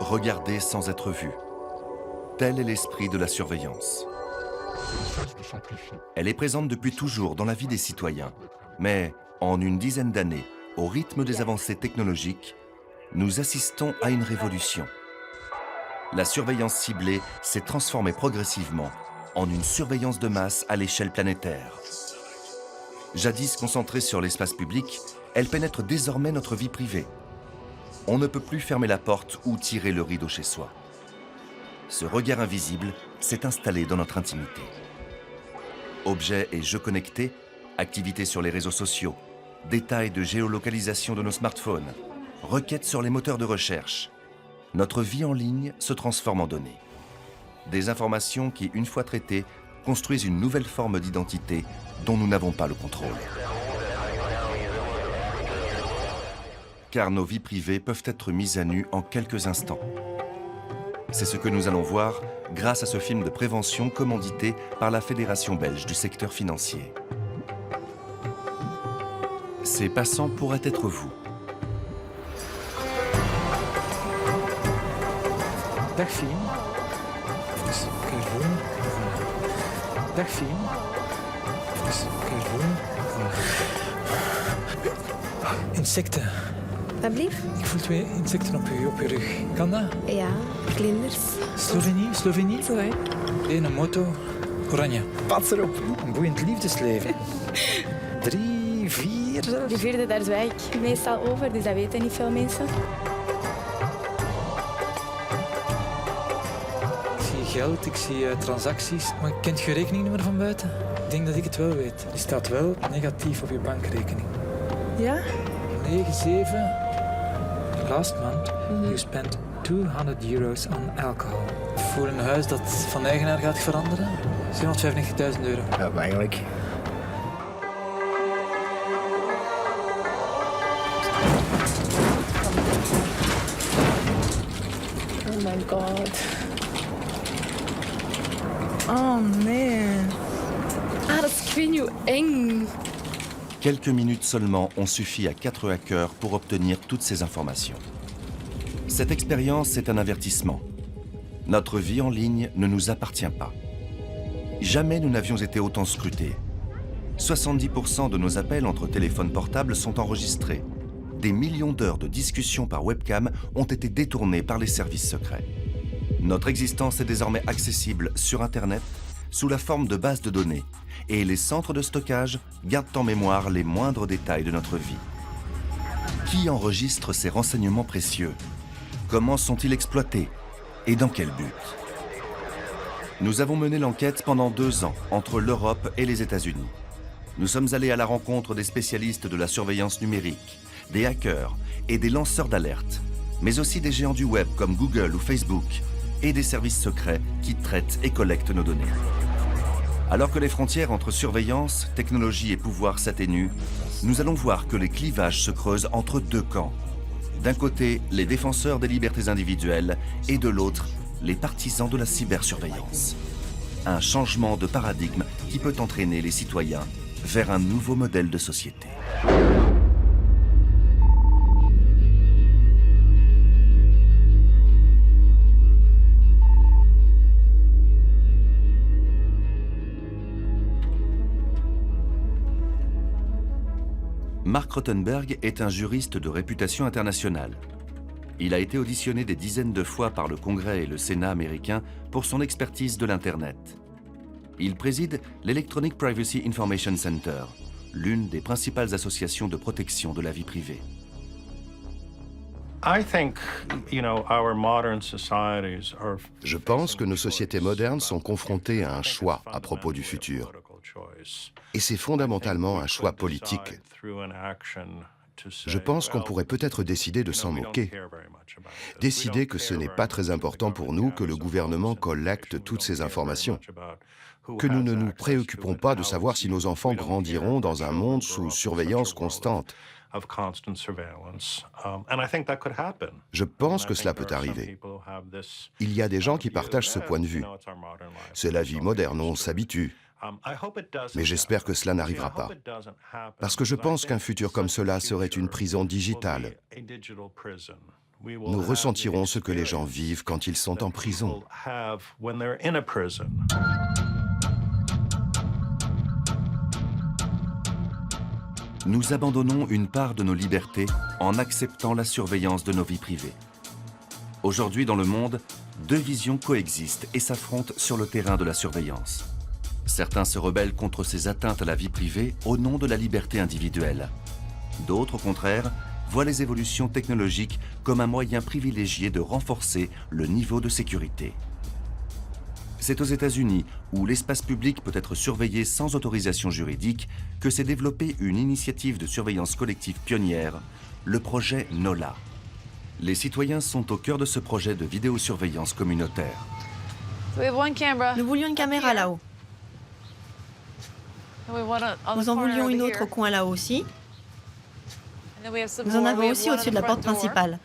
regarder sans être vu. Tel est l'esprit de la surveillance. Elle est présente depuis toujours dans la vie des citoyens. Mais en une dizaine d'années, au rythme des avancées technologiques, nous assistons à une révolution. La surveillance ciblée s'est transformée progressivement en une surveillance de masse à l'échelle planétaire. Jadis concentrée sur l'espace public, elle pénètre désormais notre vie privée. On ne peut plus fermer la porte ou tirer le rideau chez soi. Ce regard invisible s'est installé dans notre intimité. Objets et jeux connectés, activités sur les réseaux sociaux, détails de géolocalisation de nos smartphones, requêtes sur les moteurs de recherche. Notre vie en ligne se transforme en données. Des informations qui, une fois traitées, construisent une nouvelle forme d'identité dont nous n'avons pas le contrôle. Car nos vies privées peuvent être mises à nu en quelques instants. C'est ce que nous allons voir grâce à ce film de prévention commandité par la Fédération belge du secteur financier. Ces passants pourraient être vous. Dag Fien. Even kijken. Dag Fien. Even kijken. Insecten. Dat blieft? Ik voel 2 insecten op je rug. Kan dat? Ja, vlinders. Slovenië? Zo, hè. Een moto. Oranje. Pats erop. Een boeiend liefdesleven. 3, 4 zelfs. De vierde, daar zwijg ik meestal over, dus dat weten niet veel mensen. Ik zie geld, ik zie transacties, maar kent je rekeningnummer van buiten? Ik denk dat ik het wel weet. Die staat wel negatief op je bankrekening. Ja? 97. Last month, you spent €200 on alcohol. Voor een huis dat van eigenaar gaat veranderen, €795.000. Ja, eigenlijk. Oh my god. Oh nee. Ah, dat is, ik weet niet hoe eng. Quelques minutes seulement ont suffi à 4 hackers pour obtenir toutes ces informations. Cette expérience est un avertissement. Notre vie en ligne ne nous appartient pas. Jamais nous n'avions été autant scrutés. 70% de nos appels entre téléphones portables sont enregistrés. Des millions d'heures de discussions par webcam ont été détournées par les services secrets. Notre existence est désormais accessible sur Internet sous la forme de bases de données, et les centres de stockage gardent en mémoire les moindres détails de notre vie. Qui enregistre ces renseignements précieux? Comment sont-ils exploités? Et dans quel but? Nous avons mené l'enquête pendant 2 ans entre l'Europe et les États-Unis. Nous sommes allés à la rencontre des spécialistes de la surveillance numérique, des hackers et des lanceurs d'alerte, mais aussi des géants du web comme Google ou Facebook et des services secrets qui traitent et collectent nos données. Alors que les frontières entre surveillance, technologie et pouvoir s'atténuent, nous allons voir que les clivages se creusent entre 2 camps. D'un côté, les défenseurs des libertés individuelles et de l'autre, les partisans de la cybersurveillance. Un changement de paradigme qui peut entraîner les citoyens vers un nouveau modèle de société. Mark Rottenberg est un juriste de réputation internationale. Il a été auditionné des dizaines de fois par le Congrès et le Sénat américains pour son expertise de l'Internet. Il préside l'Electronic Privacy Information Center, l'une des principales associations de protection de la vie privée. Je pense que nos sociétés modernes sont confrontées à un choix à propos du futur. Et c'est fondamentalement un choix politique. Je pense qu'on pourrait peut-être décider de s'en moquer. Décider que ce n'est pas très important pour nous que le gouvernement collecte toutes ces informations. Que nous ne nous préoccupons pas de savoir si nos enfants grandiront dans un monde sous surveillance constante. Je pense que cela peut arriver. Il y a des gens qui partagent ce point de vue. C'est la vie moderne, on s'habitue. Mais j'espère que cela n'arrivera pas. Parce que je pense qu'un futur comme cela serait une prison digitale. Nous ressentirons ce que les gens vivent quand ils sont en prison. Nous abandonnons une part de nos libertés en acceptant la surveillance de nos vies privées. Aujourd'hui, dans le monde, deux visions coexistent et s'affrontent sur le terrain de la surveillance. Certains se rebellent contre ces atteintes à la vie privée au nom de la liberté individuelle. D'autres, au contraire, voient les évolutions technologiques comme un moyen privilégié de renforcer le niveau de sécurité. C'est aux États-Unis, où l'espace public peut être surveillé sans autorisation juridique, que s'est développée une initiative de surveillance collective pionnière, le projet NOLA. Les citoyens sont au cœur de ce projet de vidéosurveillance communautaire. Nous voulions une caméra là-haut. Nous en voulions une autre au coin là-haut aussi. Nous en avons aussi au-dessus de la porte principale.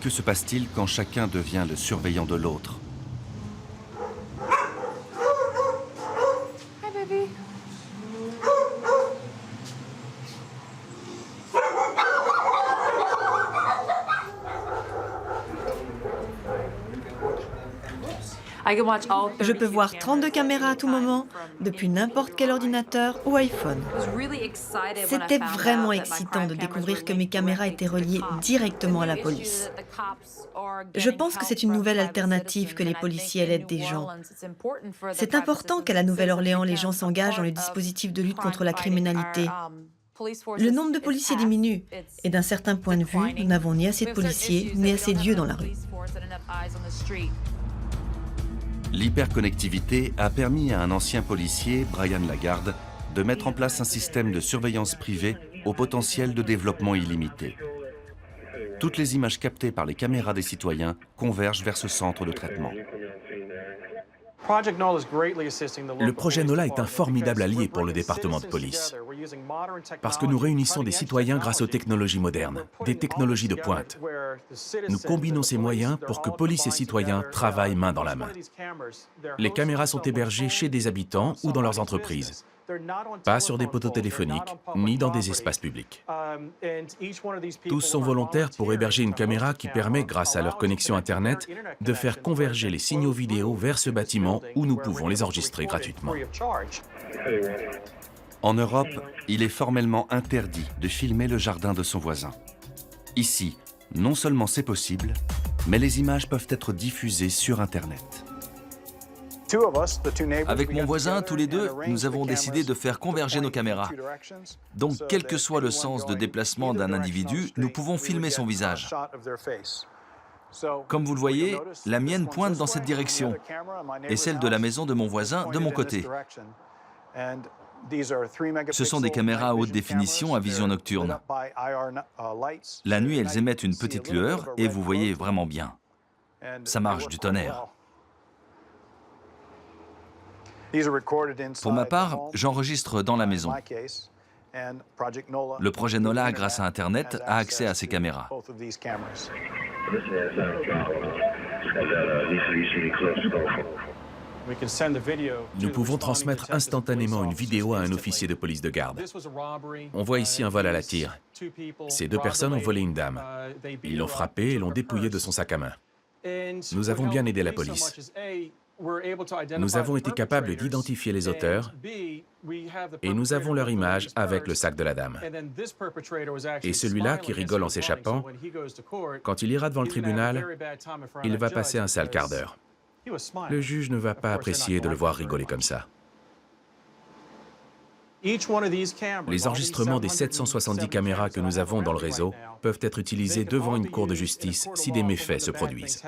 Que se passe-t-il quand chacun devient le surveillant de l'autre ? Je peux voir 32 caméras à tout moment, depuis n'importe quel ordinateur ou iPhone. C'était vraiment excitant de découvrir que mes caméras étaient reliées directement à la police. Je pense que c'est une nouvelle alternative que les policiers aident des gens. C'est important qu'à la Nouvelle-Orléans, les gens s'engagent dans le dispositif de lutte contre la criminalité. Le nombre de policiers diminue, et d'un certain point de vue, nous n'avons ni assez de policiers, ni assez d'yeux dans la rue. L'hyperconnectivité a permis à un ancien policier, Brian Lagarde, de mettre en place un système de surveillance privée au potentiel de développement illimité. Toutes les images captées par les caméras des citoyens convergent vers ce centre de traitement. Le projet NOLA est un formidable allié pour le département de police, parce que nous réunissons des citoyens grâce aux technologies modernes, des technologies de pointe. Nous combinons ces moyens pour que police et citoyens travaillent main dans la main. Les caméras sont hébergées chez des habitants ou dans leurs entreprises, pas sur des poteaux téléphoniques, ni dans des espaces publics. Tous sont volontaires pour héberger une caméra qui permet, grâce à leur connexion Internet, de faire converger les signaux vidéo vers ce bâtiment où nous pouvons les enregistrer gratuitement. En Europe, il est formellement interdit de filmer le jardin de son voisin. Ici, non seulement c'est possible, mais les images peuvent être diffusées sur Internet. Avec mon voisin, tous les deux, nous avons décidé de faire converger nos caméras. Donc, quel que soit le sens de déplacement d'un individu, nous pouvons filmer son visage. Comme vous le voyez, la mienne pointe dans cette direction et celle de la maison de mon voisin de mon côté. Ce sont des caméras à haute définition à vision nocturne. La nuit, elles émettent une petite lueur et vous voyez vraiment bien. Ça marche du tonnerre. Pour ma part, j'enregistre dans la maison. Le projet NOLA, grâce à Internet, a accès à ces caméras. Nous pouvons transmettre instantanément une vidéo à un officier de police de garde. On voit ici un vol à la tire. Ces deux personnes ont volé une dame. Ils l'ont frappée et l'ont dépouillée de son sac à main. Nous avons bien aidé la police. Nous avons été capables d'identifier les auteurs et nous avons leur image avec le sac de la dame. Et celui-là qui rigole en s'échappant, quand il ira devant le tribunal, il va passer un sale quart d'heure. Le juge ne va pas apprécier de le voir rigoler comme ça. Les enregistrements des 770 caméras que nous avons dans le réseau peuvent être utilisés devant une cour de justice si des méfaits se produisent.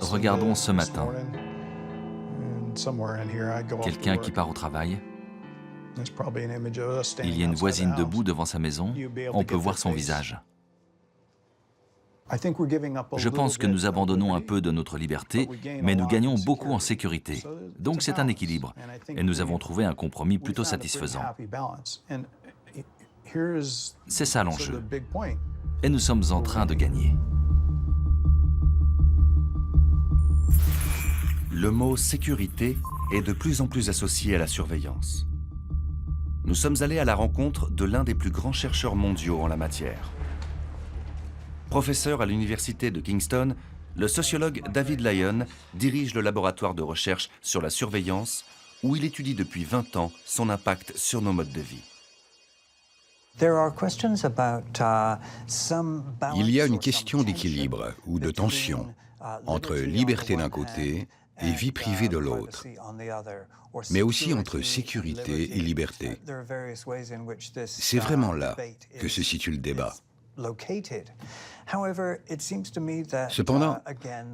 Regardons ce matin. Quelqu'un qui part au travail. Il y a une voisine debout devant sa maison. On peut voir son visage. Je pense que nous abandonnons un peu de notre liberté, mais nous gagnons beaucoup en sécurité. Donc c'est un équilibre, et nous avons trouvé un compromis plutôt satisfaisant. C'est ça l'enjeu. Et nous sommes en train de gagner. Le mot « sécurité » est de plus en plus associé à la surveillance. Nous sommes allés à la rencontre de l'un des plus grands chercheurs mondiaux en la matière. Professeur à l'université de Kingston, le sociologue David Lyon dirige le laboratoire de recherche sur la surveillance où il étudie depuis 20 ans son impact sur nos modes de vie. Il y a une question d'équilibre ou de tension entre liberté d'un côté et vie privée de l'autre, mais aussi entre sécurité et liberté. C'est vraiment là que se situe le débat. Cependant,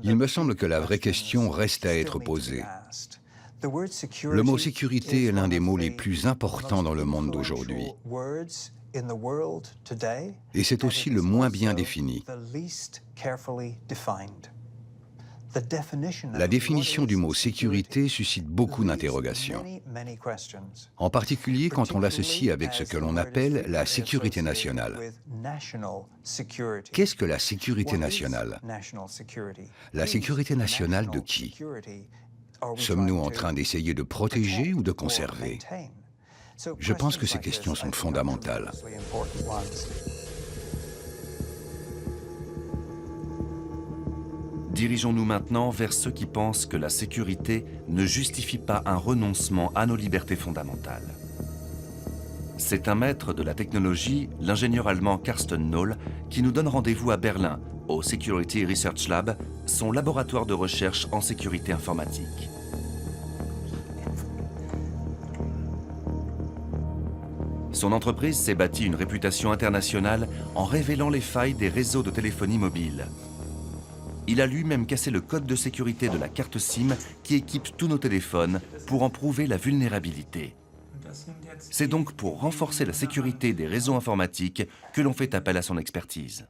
il me semble que la vraie question reste à être posée. Le mot sécurité est l'un des mots les plus importants dans le monde d'aujourd'hui. Et c'est aussi le moins bien défini. La définition du mot sécurité suscite beaucoup d'interrogations, en particulier quand on l'associe avec ce que l'on appelle la sécurité nationale. Qu'est-ce que la sécurité nationale? La sécurité nationale de qui? Sommes-nous en train d'essayer de protéger ou de conserver? Je pense que ces questions sont fondamentales. Dirigeons-nous maintenant vers ceux qui pensent que la sécurité ne justifie pas un renoncement à nos libertés fondamentales. C'est un maître de la technologie, l'ingénieur allemand Carsten Noll, qui nous donne rendez-vous à Berlin, au Security Research Lab, son laboratoire de recherche en sécurité informatique. Son entreprise s'est bâtie une réputation internationale en révélant les failles des réseaux de téléphonie mobile. Il a lui-même cassé le code de sécurité de la carte SIM qui équipe tous nos téléphones pour en prouver la vulnérabilité. C'est donc pour renforcer la sécurité des réseaux informatiques que l'on fait appel à son expertise.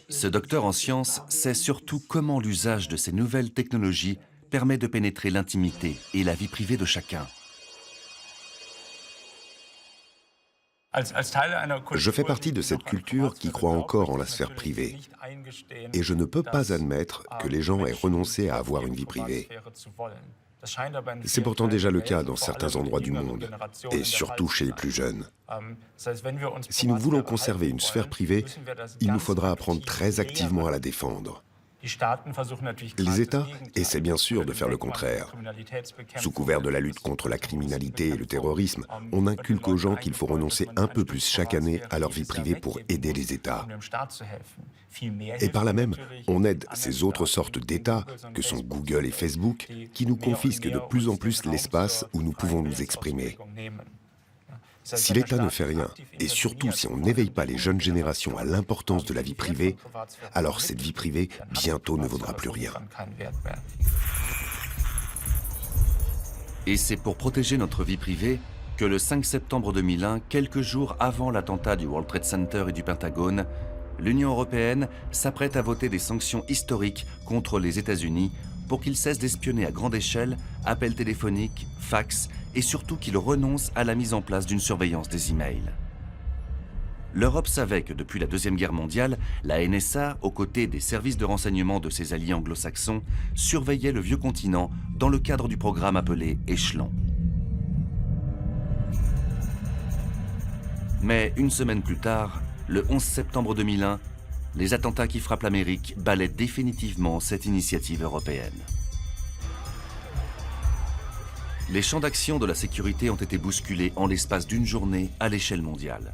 Ce docteur en sciences sait surtout comment l'usage de ces nouvelles technologies permet de pénétrer l'intimité et la vie privée de chacun. Je fais partie de cette culture qui croit encore en la sphère privée. Et je ne peux pas admettre que les gens aient renoncé à avoir une vie privée. C'est pourtant déjà le cas dans certains endroits du monde, et surtout chez les plus jeunes. Si nous voulons conserver une sphère privée, il nous faudra apprendre très activement à la défendre. Les États essaient bien sûr de faire le contraire. Sous couvert de la lutte contre la criminalité et le terrorisme, on inculque aux gens qu'il faut renoncer un peu plus chaque année à leur vie privée pour aider les États. Et par là même, on aide ces autres sortes d'États, que sont Google et Facebook, qui nous confisquent de plus en plus l'espace où nous pouvons nous exprimer. Si l'État ne fait rien, et surtout si on n'éveille pas les jeunes générations à l'importance de la vie privée, alors cette vie privée, bientôt, ne vaudra plus rien. Et c'est pour protéger notre vie privée que le 5 septembre 2001, quelques jours avant l'attentat du World Trade Center et du Pentagone, l'Union européenne s'apprête à voter des sanctions historiques contre les États-Unis pour qu'ils cessent d'espionner à grande échelle, appels téléphoniques, fax, et surtout qu'ils renoncent à la mise en place d'une surveillance des emails. L'Europe savait que depuis la Deuxième Guerre mondiale, la NSA, aux côtés des services de renseignement de ses alliés anglo-saxons, surveillait le vieux continent dans le cadre du programme appelé Échelon. Mais une semaine plus tard, le 11 septembre 2001, les attentats qui frappent l'Amérique balaient définitivement cette initiative européenne. Les champs d'action de la sécurité ont été bousculés en l'espace d'une journée à l'échelle mondiale.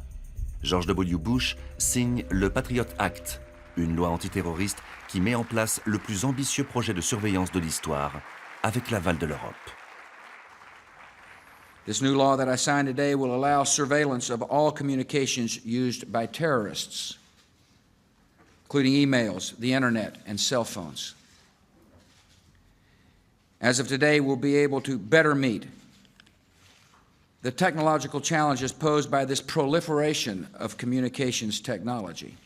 George W. Bush signe le Patriot Act, une loi antiterroriste qui met en place le plus ambitieux projet de surveillance de l'histoire, avec l'aval de l'Europe. This new law that I signed today will allow surveillance of all communications used by terrorists, including emails, the internet, and cell phones. As of today, we'll be able to better meet the technological challenges posed by this proliferation of communications technology.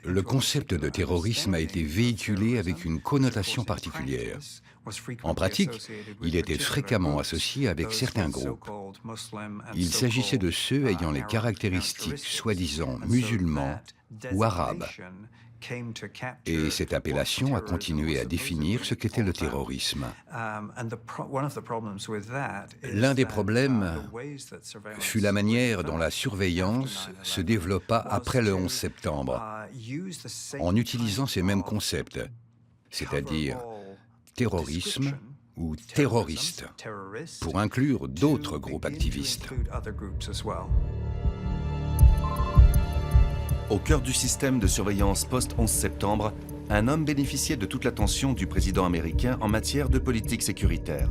Le concept de terrorisme a été véhiculé avec une connotation particulière. En pratique, il était fréquemment associé avec certains groupes. Il s'agissait de ceux ayant les caractéristiques soi-disant musulmans ou arabes. Et cette appellation a continué à définir ce qu'était le terrorisme. L'un des problèmes fut la manière dont la surveillance se développa après le 11 septembre, en utilisant ces mêmes concepts, c'est-à-dire terrorisme ou terroriste, pour inclure d'autres groupes activistes. Au cœur du système de surveillance post-11 septembre, un homme bénéficiait de toute l'attention du président américain en matière de politique sécuritaire.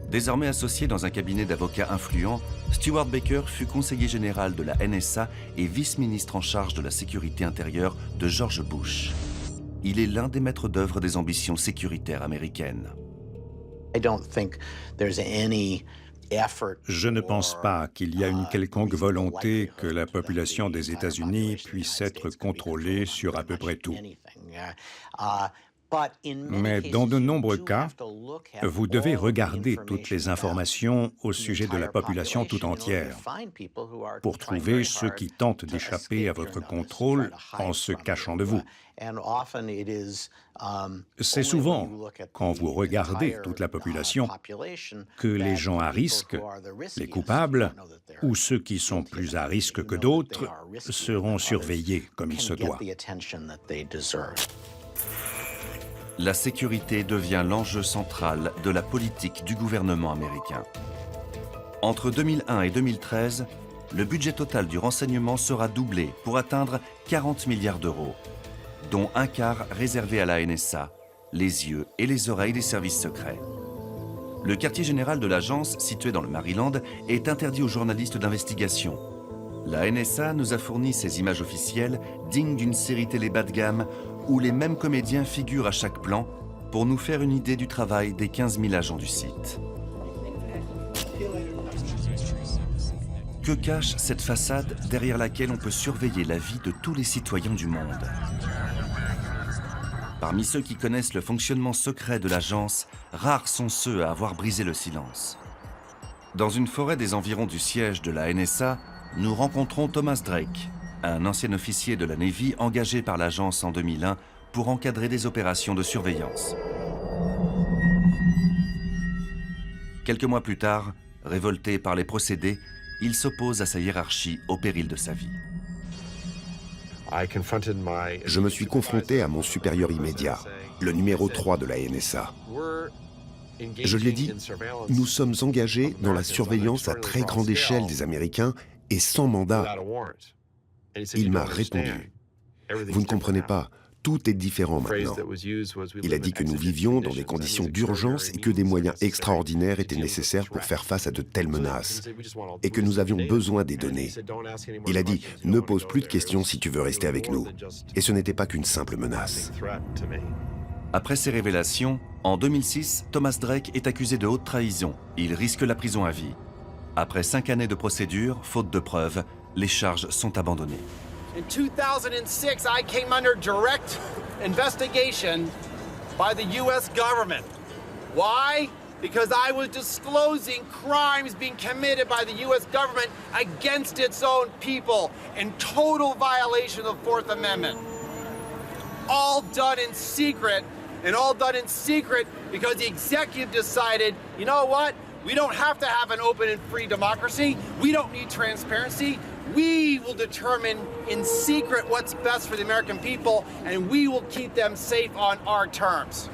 Désormais associé dans un cabinet d'avocats influents, Stewart Baker fut conseiller général de la NSA et vice-ministre en charge de la sécurité intérieure de George Bush. Il est l'un des maîtres d'œuvre des ambitions sécuritaires américaines. Je ne pense pas qu'il y a une quelconque volonté que la population des États-Unis puisse être contrôlée sur à peu près tout. Mais dans de nombreux cas, vous devez regarder toutes les informations au sujet de la population tout entière pour trouver ceux qui tentent d'échapper à votre contrôle en se cachant de vous. C'est souvent, quand vous regardez toute la population, que les gens à risque, les coupables, ou ceux qui sont plus à risque que d'autres, seront surveillés comme il se doit. La sécurité devient l'enjeu central de la politique du gouvernement américain. Entre 2001 et 2013, le budget total du renseignement sera doublé pour atteindre 40 milliards d'euros, dont un quart réservé à la NSA, les yeux et les oreilles des services secrets. Le quartier général de l'agence, situé dans le Maryland, est interdit aux journalistes d'investigation. La NSA nous a fourni ces images officielles dignes d'une série télé bas de gamme où les mêmes comédiens figurent à chaque plan pour nous faire une idée du travail des 15 000 agents du site. Que cache cette façade derrière laquelle on peut surveiller la vie de tous les citoyens du monde? Parmi ceux qui connaissent le fonctionnement secret de l'agence, rares sont ceux à avoir brisé le silence. Dans une forêt des environs du siège de la NSA, nous rencontrons Thomas Drake, un ancien officier de la Navy engagé par l'agence en 2001 pour encadrer des opérations de surveillance. Quelques mois plus tard, révolté par les procédés, il s'oppose à sa hiérarchie au péril de sa vie. Je me suis confronté à mon supérieur immédiat, le numéro 3 de la NSA. Je lui ai dit, nous sommes engagés dans la surveillance à très grande échelle des Américains et sans mandat. Il m'a répondu, vous ne comprenez pas, tout est différent maintenant. Il a dit que nous vivions dans des conditions d'urgence et que des moyens extraordinaires étaient nécessaires pour faire face à de telles menaces et que nous avions besoin des données. Il a dit, ne pose plus de questions si tu veux rester avec nous. Et ce n'était pas qu'une simple menace. Après ces révélations, en 2006, Thomas Drake est accusé de haute trahison. Il risque la prison à vie. Après 5 années de procédure, faute de preuves, les charges sont abandonnées. In 2006, I came under direct investigation by the U.S. government. Why? Because I was disclosing crimes being committed by the U.S. government against its own people in total violation of the Fourth Amendment. All done in secret, and all done in secret because the executive decided, you know what? We don't have to have an open and free democracy. We don't need transparency. We will determine in secret what's best for the American people, and we will keep them safe on our terms.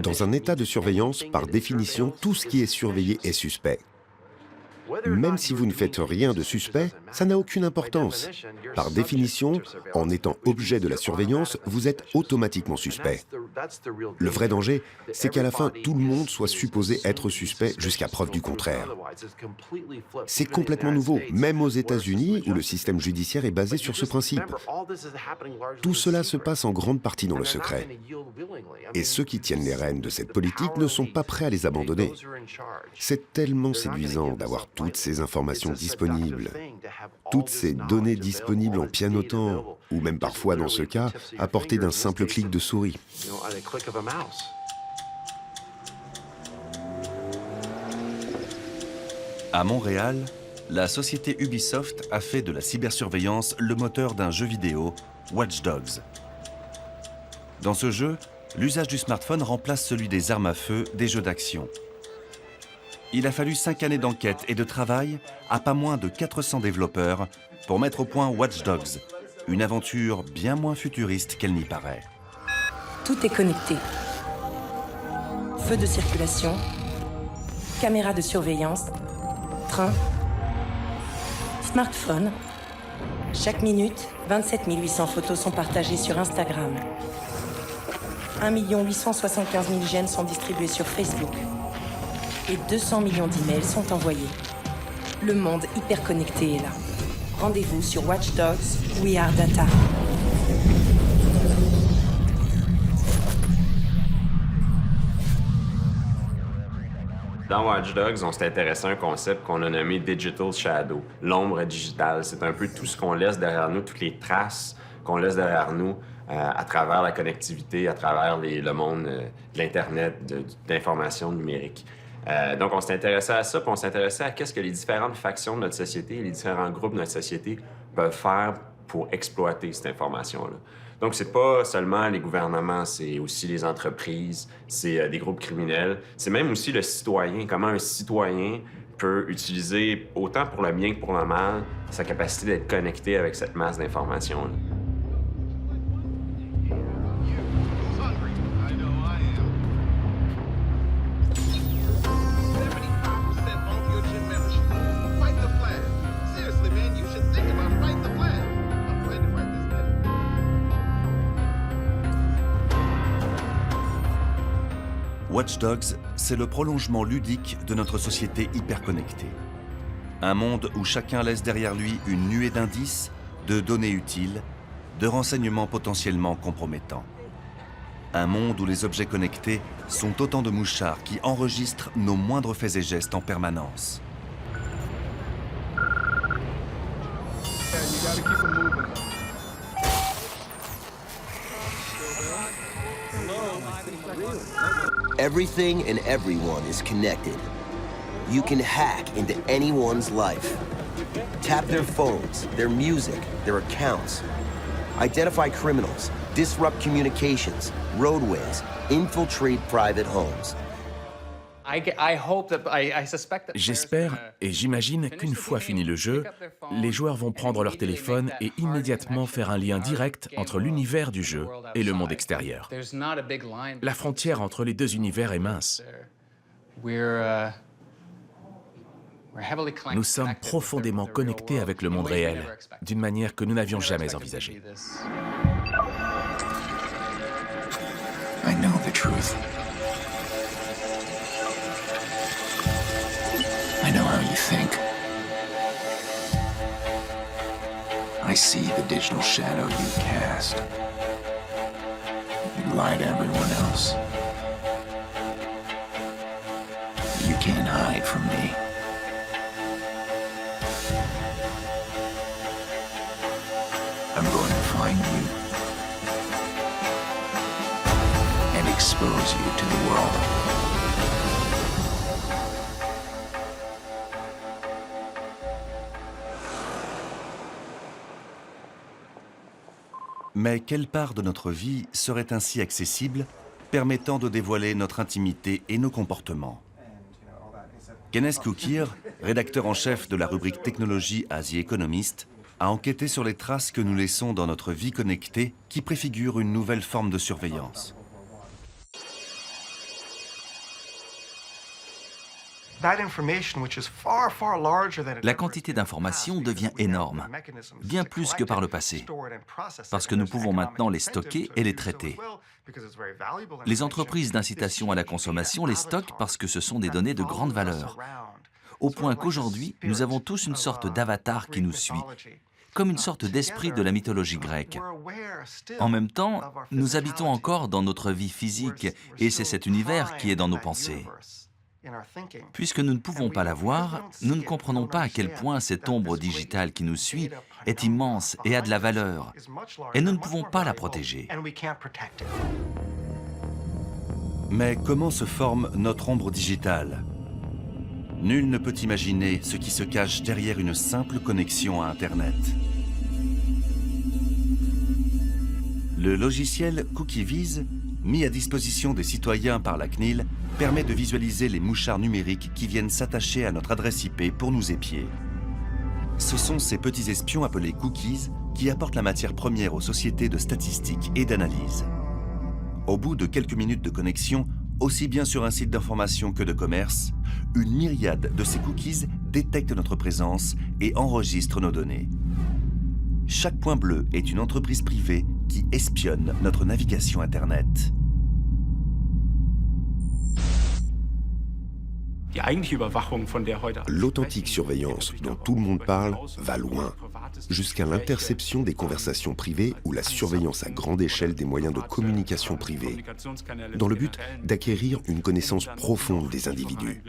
Dans un état de surveillance, par définition, tout ce qui est surveillé est suspect. Même si vous ne faites rien de suspect, ça n'a aucune importance. Par définition, en étant objet de la surveillance, vous êtes automatiquement suspect. Le vrai danger, c'est qu'à la fin, tout le monde soit supposé être suspect jusqu'à preuve du contraire. C'est complètement nouveau, même aux États-Unis, où le système judiciaire est basé sur ce principe. Tout cela se passe en grande partie dans le secret. Et ceux qui tiennent les rênes de cette politique ne sont pas prêts à les abandonner. C'est tellement séduisant d'avoir toutes ces informations disponibles, toutes ces données disponibles en pianotant, ou même parfois dans ce cas, à portée d'un simple clic de souris. À Montréal, la société Ubisoft a fait de la cybersurveillance le moteur d'un jeu vidéo, Watch Dogs. Dans ce jeu, l'usage du smartphone remplace celui des armes à feu des jeux d'action. Il a fallu 5 années d'enquête et de travail à pas moins de 400 développeurs pour mettre au point Watch Dogs, une aventure bien moins futuriste qu'elle n'y paraît. Tout est connecté. Feu de circulation, caméra de surveillance, train, smartphone. Chaque minute, 27 800 photos sont partagées sur Instagram. 1 875 000 j'aime sont distribués sur Facebook. Et 200 millions d'emails sont envoyés. Le monde hyper connecté est là. Rendez-vous sur Watch Dogs, We Are Data. Dans Watch Dogs, on s'est intéressé à un concept qu'on a nommé Digital Shadow, l'ombre digitale. C'est un peu tout ce qu'on laisse derrière nous, toutes les traces qu'on laisse derrière nous à travers la connectivité, à travers le monde de l'Internet, de l'information numérique. Donc, on s'est intéressé à ça, puis on s'est intéressé à qu'est-ce que les différentes factions de notre société et les différents groupes de notre société peuvent faire pour exploiter cette information-là. Donc, c'est pas seulement les gouvernements, c'est aussi les entreprises, c'est des groupes criminels, c'est même aussi le citoyen, comment un citoyen peut utiliser, autant pour le bien que pour le mal, sa capacité d'être connecté avec cette masse d'informations-là. Watch Dogs, c'est le prolongement ludique de notre société hyperconnectée. Un monde où chacun laisse derrière lui une nuée d'indices, de données utiles, de renseignements potentiellement compromettants. Un monde où les objets connectés sont autant de mouchards qui enregistrent nos moindres faits et gestes en permanence. Everything and everyone is connected. You can hack into anyone's life. Tap their phones, their music, their accounts. Identify criminals, disrupt communications, roadways, infiltrate private homes. J'espère et j'imagine qu'une fois fini le jeu, les joueurs vont prendre leur téléphone et immédiatement faire un lien direct entre l'univers du jeu et le monde extérieur. La frontière entre les deux univers est mince. Nous sommes profondément connectés avec le monde réel, d'une manière que nous n'avions jamais envisagée. I know the truth. I know how you think. I see the digital shadow you cast. You lie to everyone else. You can't hide from me. I'm going to find you and expose you to the world. Mais quelle part de notre vie serait ainsi accessible, permettant de dévoiler notre intimité et nos comportements? Kenneth Coukir, rédacteur en chef de la rubrique technologie à The Economist, a enquêté sur les traces que nous laissons dans notre vie connectée qui préfigure une nouvelle forme de surveillance. La quantité d'informations devient énorme, bien plus que par le passé, parce que nous pouvons maintenant les stocker et les traiter. Les entreprises d'incitation à la consommation les stockent parce que ce sont des données de grande valeur, au point qu'aujourd'hui, nous avons tous une sorte d'avatar qui nous suit, comme une sorte d'esprit de la mythologie grecque. En même temps, nous habitons encore dans notre vie physique, et c'est cet univers qui est dans nos pensées. Puisque nous ne pouvons pas la voir, nous ne comprenons pas à quel point cette ombre digitale qui nous suit est immense et a de la valeur, et nous ne pouvons pas la protéger. Mais comment se forme notre ombre digitale? Nul ne peut imaginer ce qui se cache derrière une simple connexion à Internet. Le logiciel CookieViz, mis à disposition des citoyens par la CNIL, permet de visualiser les mouchards numériques qui viennent s'attacher à notre adresse IP pour nous épier. Ce sont ces petits espions appelés cookies qui apportent la matière première aux sociétés de statistiques et d'analyse. Au bout de quelques minutes de connexion, aussi bien sur un site d'information que de commerce, une myriade de ces cookies détectent notre présence et enregistrent nos données. Chaque point bleu est une entreprise privée qui espionne notre navigation Internet. L'authentique surveillance dont tout le monde parle va loin, jusqu'à l'interception des conversations privées ou la surveillance à grande échelle des moyens de communication privés, dans le but d'acquérir une connaissance profonde des individus.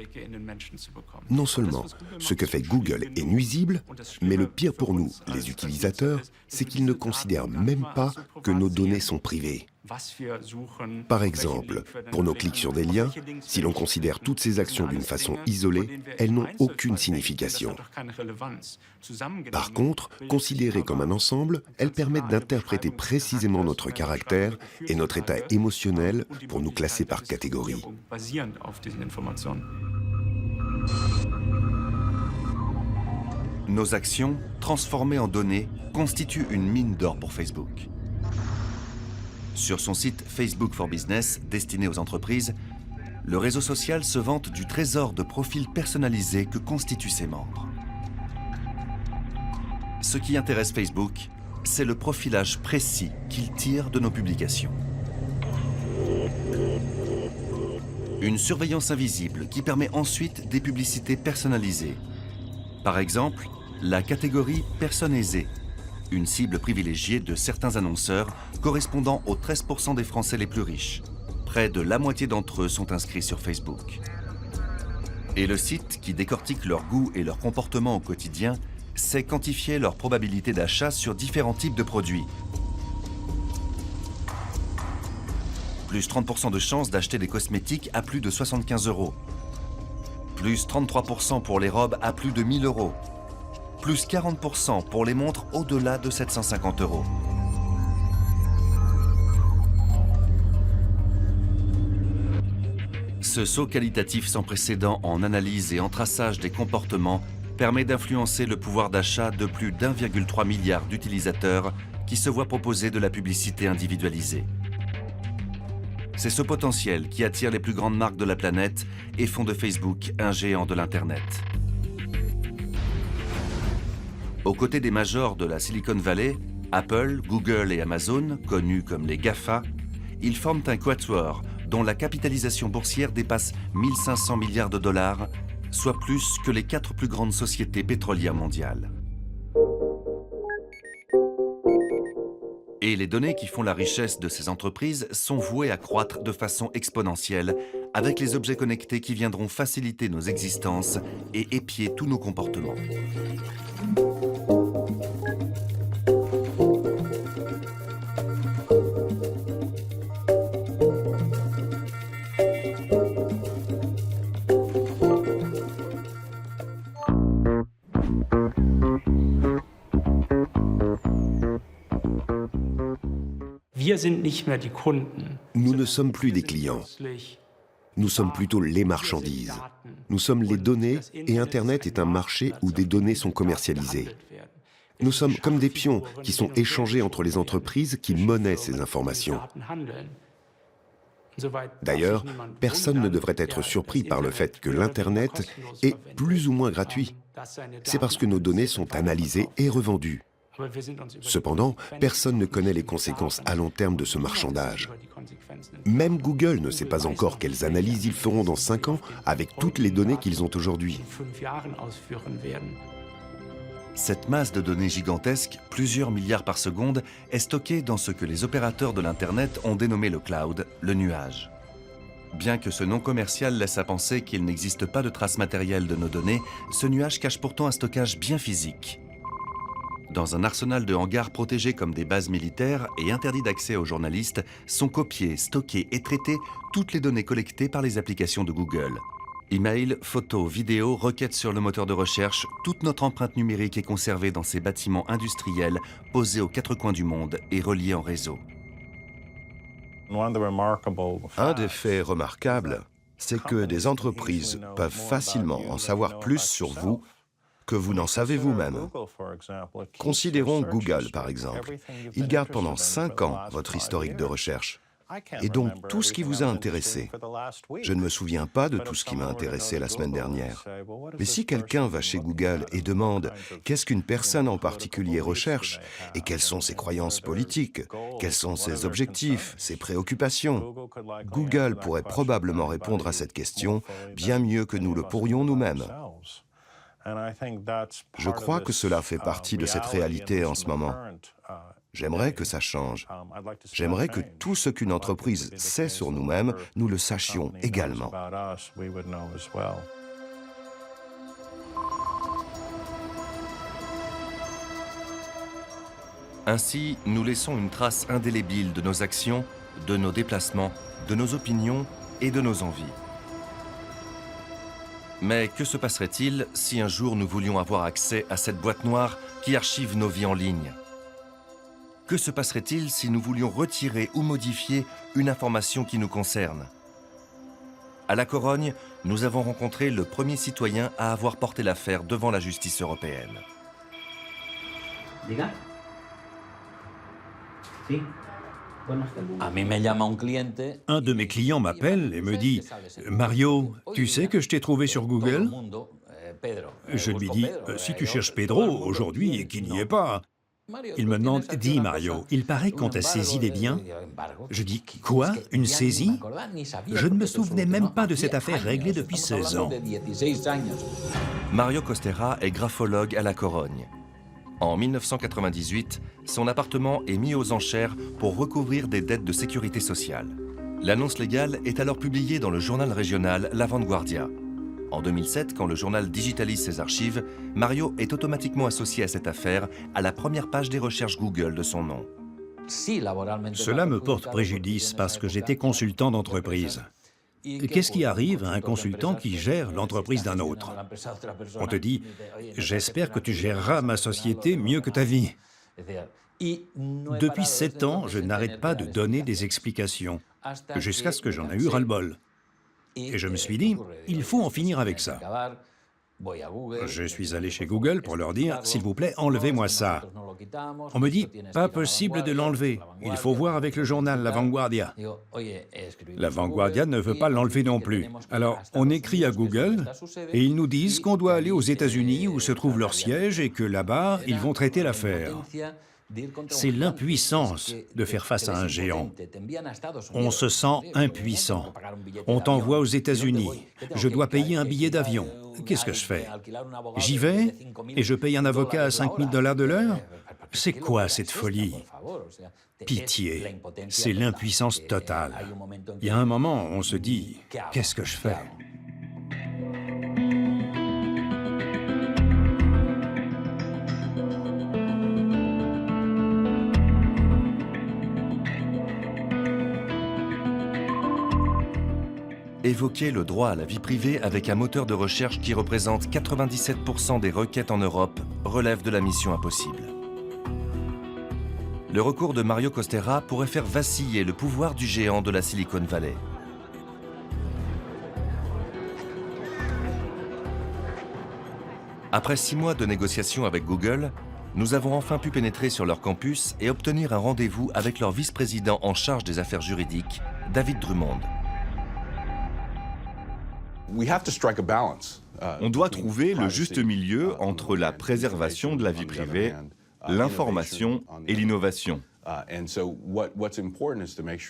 Non seulement ce que fait Google est nuisible, mais le pire pour nous, les utilisateurs, c'est qu'ils ne considèrent même pas que nos données sont privées. Par exemple, pour nos clics sur des liens, si l'on considère toutes ces actions d'une façon isolée, elles n'ont aucune signification. Par contre, considérées comme un ensemble, elles permettent d'interpréter précisément notre caractère et notre état émotionnel pour nous classer par catégorie. Nos actions, transformées en données, constituent une mine d'or pour Facebook. Sur son site Facebook for Business, destiné aux entreprises, le réseau social se vante du trésor de profils personnalisés que constituent ses membres. Ce qui intéresse Facebook, c'est le profilage précis qu'il tire de nos publications. Une surveillance invisible qui permet ensuite des publicités personnalisées. Par exemple, la catégorie « Personnes aisées », une cible privilégiée de certains annonceurs correspondant aux 13% des Français les plus riches. Près de la moitié d'entre eux sont inscrits sur Facebook. Et le site, qui décortique leurs goûts et leur comportement au quotidien, sait quantifier leur probabilité d'achat sur différents types de produits. Plus 30% de chances d'acheter des cosmétiques à plus de 75 €. Plus 33% pour les robes à plus de 1000 €. Plus 40% pour les montres au-delà de 750 €. Ce saut qualitatif sans précédent en analyse et en traçage des comportements permet d'influencer le pouvoir d'achat de plus d'1,3 milliard d'utilisateurs qui se voient proposer de la publicité individualisée. C'est ce potentiel qui attire les plus grandes marques de la planète et font de Facebook un géant de l'Internet. Aux côtés des majors de la Silicon Valley, Apple, Google et Amazon, connus comme les GAFA, ils forment un quatuor dont la capitalisation boursière dépasse 1500 milliards de dollars, soit plus que les 4 plus grandes sociétés pétrolières mondiales. Et les données qui font la richesse de ces entreprises sont vouées à croître de façon exponentielle avec les objets connectés qui viendront faciliter nos existences et épier tous nos comportements. Nous ne sommes plus des clients. Nous sommes plutôt les marchandises. Nous sommes les données et Internet est un marché où des données sont commercialisées. Nous sommes comme des pions qui sont échangés entre les entreprises qui monnaient ces informations. D'ailleurs, personne ne devrait être surpris par le fait que l'Internet est plus ou moins gratuit. C'est parce que nos données sont analysées et revendues. Cependant, personne ne connaît les conséquences à long terme de ce marchandage. Même Google ne sait pas encore quelles analyses ils feront dans 5 ans avec toutes les données qu'ils ont aujourd'hui. Cette masse de données gigantesque, plusieurs milliards par seconde, est stockée dans ce que les opérateurs de l'Internet ont dénommé le cloud, le nuage. Bien que ce nom commercial laisse à penser qu'il n'existe pas de traces matérielles de nos données, ce nuage cache pourtant un stockage bien physique. Dans un arsenal de hangars protégés comme des bases militaires et interdits d'accès aux journalistes, sont copiées, stockées et traitées toutes les données collectées par les applications de Google. Email, photos, vidéos, requêtes sur le moteur de recherche, toute notre empreinte numérique est conservée dans ces bâtiments industriels posés aux quatre coins du monde et reliés en réseau. Un des faits remarquables, c'est que des entreprises peuvent facilement en savoir plus sur vous que vous n'en savez vous-même. Considérons Google, par exemple. Il garde pendant 5 ans votre historique de recherche. Et donc tout ce qui vous a intéressé. Je ne me souviens pas de tout ce qui m'a intéressé la semaine dernière. Mais si quelqu'un va chez Google et demande qu'est-ce qu'une personne en particulier recherche et quelles sont ses croyances politiques, quels sont ses objectifs, ses préoccupations, Google pourrait probablement répondre à cette question bien mieux que nous le pourrions nous-mêmes. Je crois que cela fait partie de cette réalité en ce moment. J'aimerais que ça change. J'aimerais que tout ce qu'une entreprise sait sur nous-mêmes, nous le sachions également. Ainsi, nous laissons une trace indélébile de nos actions, de nos déplacements, de nos opinions et de nos envies. Mais que se passerait-il si un jour nous voulions avoir accès à cette boîte noire qui archive nos vies en ligne ? Que se passerait-il si nous voulions retirer ou modifier une information qui nous concerne ? À La Corogne, nous avons rencontré le premier citoyen à avoir porté l'affaire devant la justice européenne. Un de mes clients m'appelle et me dit « Mario, tu sais que je t'ai trouvé sur Google ?» Je lui dis « Si tu cherches Pedro aujourd'hui et qu'il n'y est pas… » Il me demande « Dis Mario, il paraît qu'on t'a saisi des biens ?» Je dis « Quoi ? Une saisie ?» Je ne me souvenais même pas de cette affaire réglée depuis 16 ans. Mario Costera est graphologue à La Corogne. En 1998, son appartement est mis aux enchères pour recouvrir des dettes de sécurité sociale. L'annonce légale est alors publiée dans le journal régional La Vanguardia. En 2007, quand le journal digitalise ses archives, Mario est automatiquement associé à cette affaire à la première page des recherches Google de son nom. Cela me porte préjudice parce que j'étais consultant d'entreprise. Qu'est-ce qui arrive à un consultant qui gère l'entreprise d'un autre? On te dit « J'espère que tu géreras ma société mieux que ta vie ». Depuis 7 ans, je n'arrête pas de donner des explications, jusqu'à ce que j'en ai eu ras-le-bol. Et je me suis dit, il faut en finir avec ça. Je suis allé chez Google pour leur dire, s'il vous plaît, enlevez-moi ça. On me dit, pas possible de l'enlever, il faut voir avec le journal La Vanguardia. La Vanguardia ne veut pas l'enlever non plus. Alors, on écrit à Google et ils nous disent qu'on doit aller aux États-Unis où se trouve leur siège et que là-bas, ils vont traiter l'affaire. C'est l'impuissance de faire face à un géant. On se sent impuissant. On t'envoie aux États-Unis. Je dois payer un billet d'avion. Qu'est-ce que je fais? J'y vais et je paye un avocat à $5 000 de l'heure? C'est quoi cette folie? Pitié, c'est l'impuissance totale. Il y a un moment, on se dit, qu'est-ce que je fais? Évoquer le droit à la vie privée avec un moteur de recherche qui représente 97% des requêtes en Europe relève de la mission impossible. Le recours de Mario Costera pourrait faire vaciller le pouvoir du géant de la Silicon Valley. Après 6 mois de négociations avec Google, nous avons enfin pu pénétrer sur leur campus et obtenir un rendez-vous avec leur vice-président en charge des affaires juridiques, David Drummond. On doit trouver le juste milieu entre la préservation de la vie privée, l'information et l'innovation.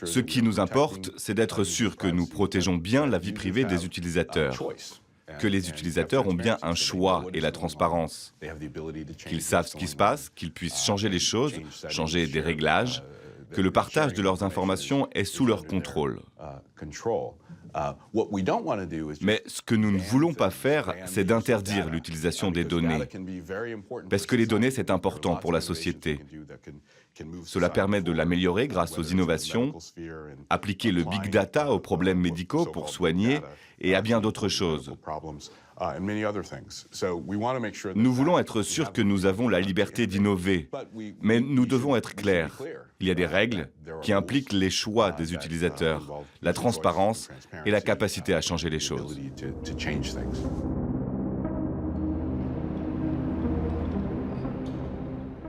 Ce qui nous importe, c'est d'être sûr que nous protégeons bien la vie privée des utilisateurs, que les utilisateurs ont bien un choix et la transparence, qu'ils savent ce qui se passe, qu'ils puissent changer les choses, changer des réglages, que le partage de leurs informations est sous leur contrôle. Mais ce que nous ne voulons pas faire, c'est d'interdire l'utilisation des données. Parce que les données, c'est important pour la société. Cela permet de l'améliorer grâce aux innovations, appliquer le big data aux problèmes médicaux pour soigner et à bien d'autres choses. Nous voulons être sûrs que nous avons la liberté d'innover, mais nous devons être clairs. Il y a des règles qui impliquent les choix des utilisateurs, la transparence et la capacité à changer les choses.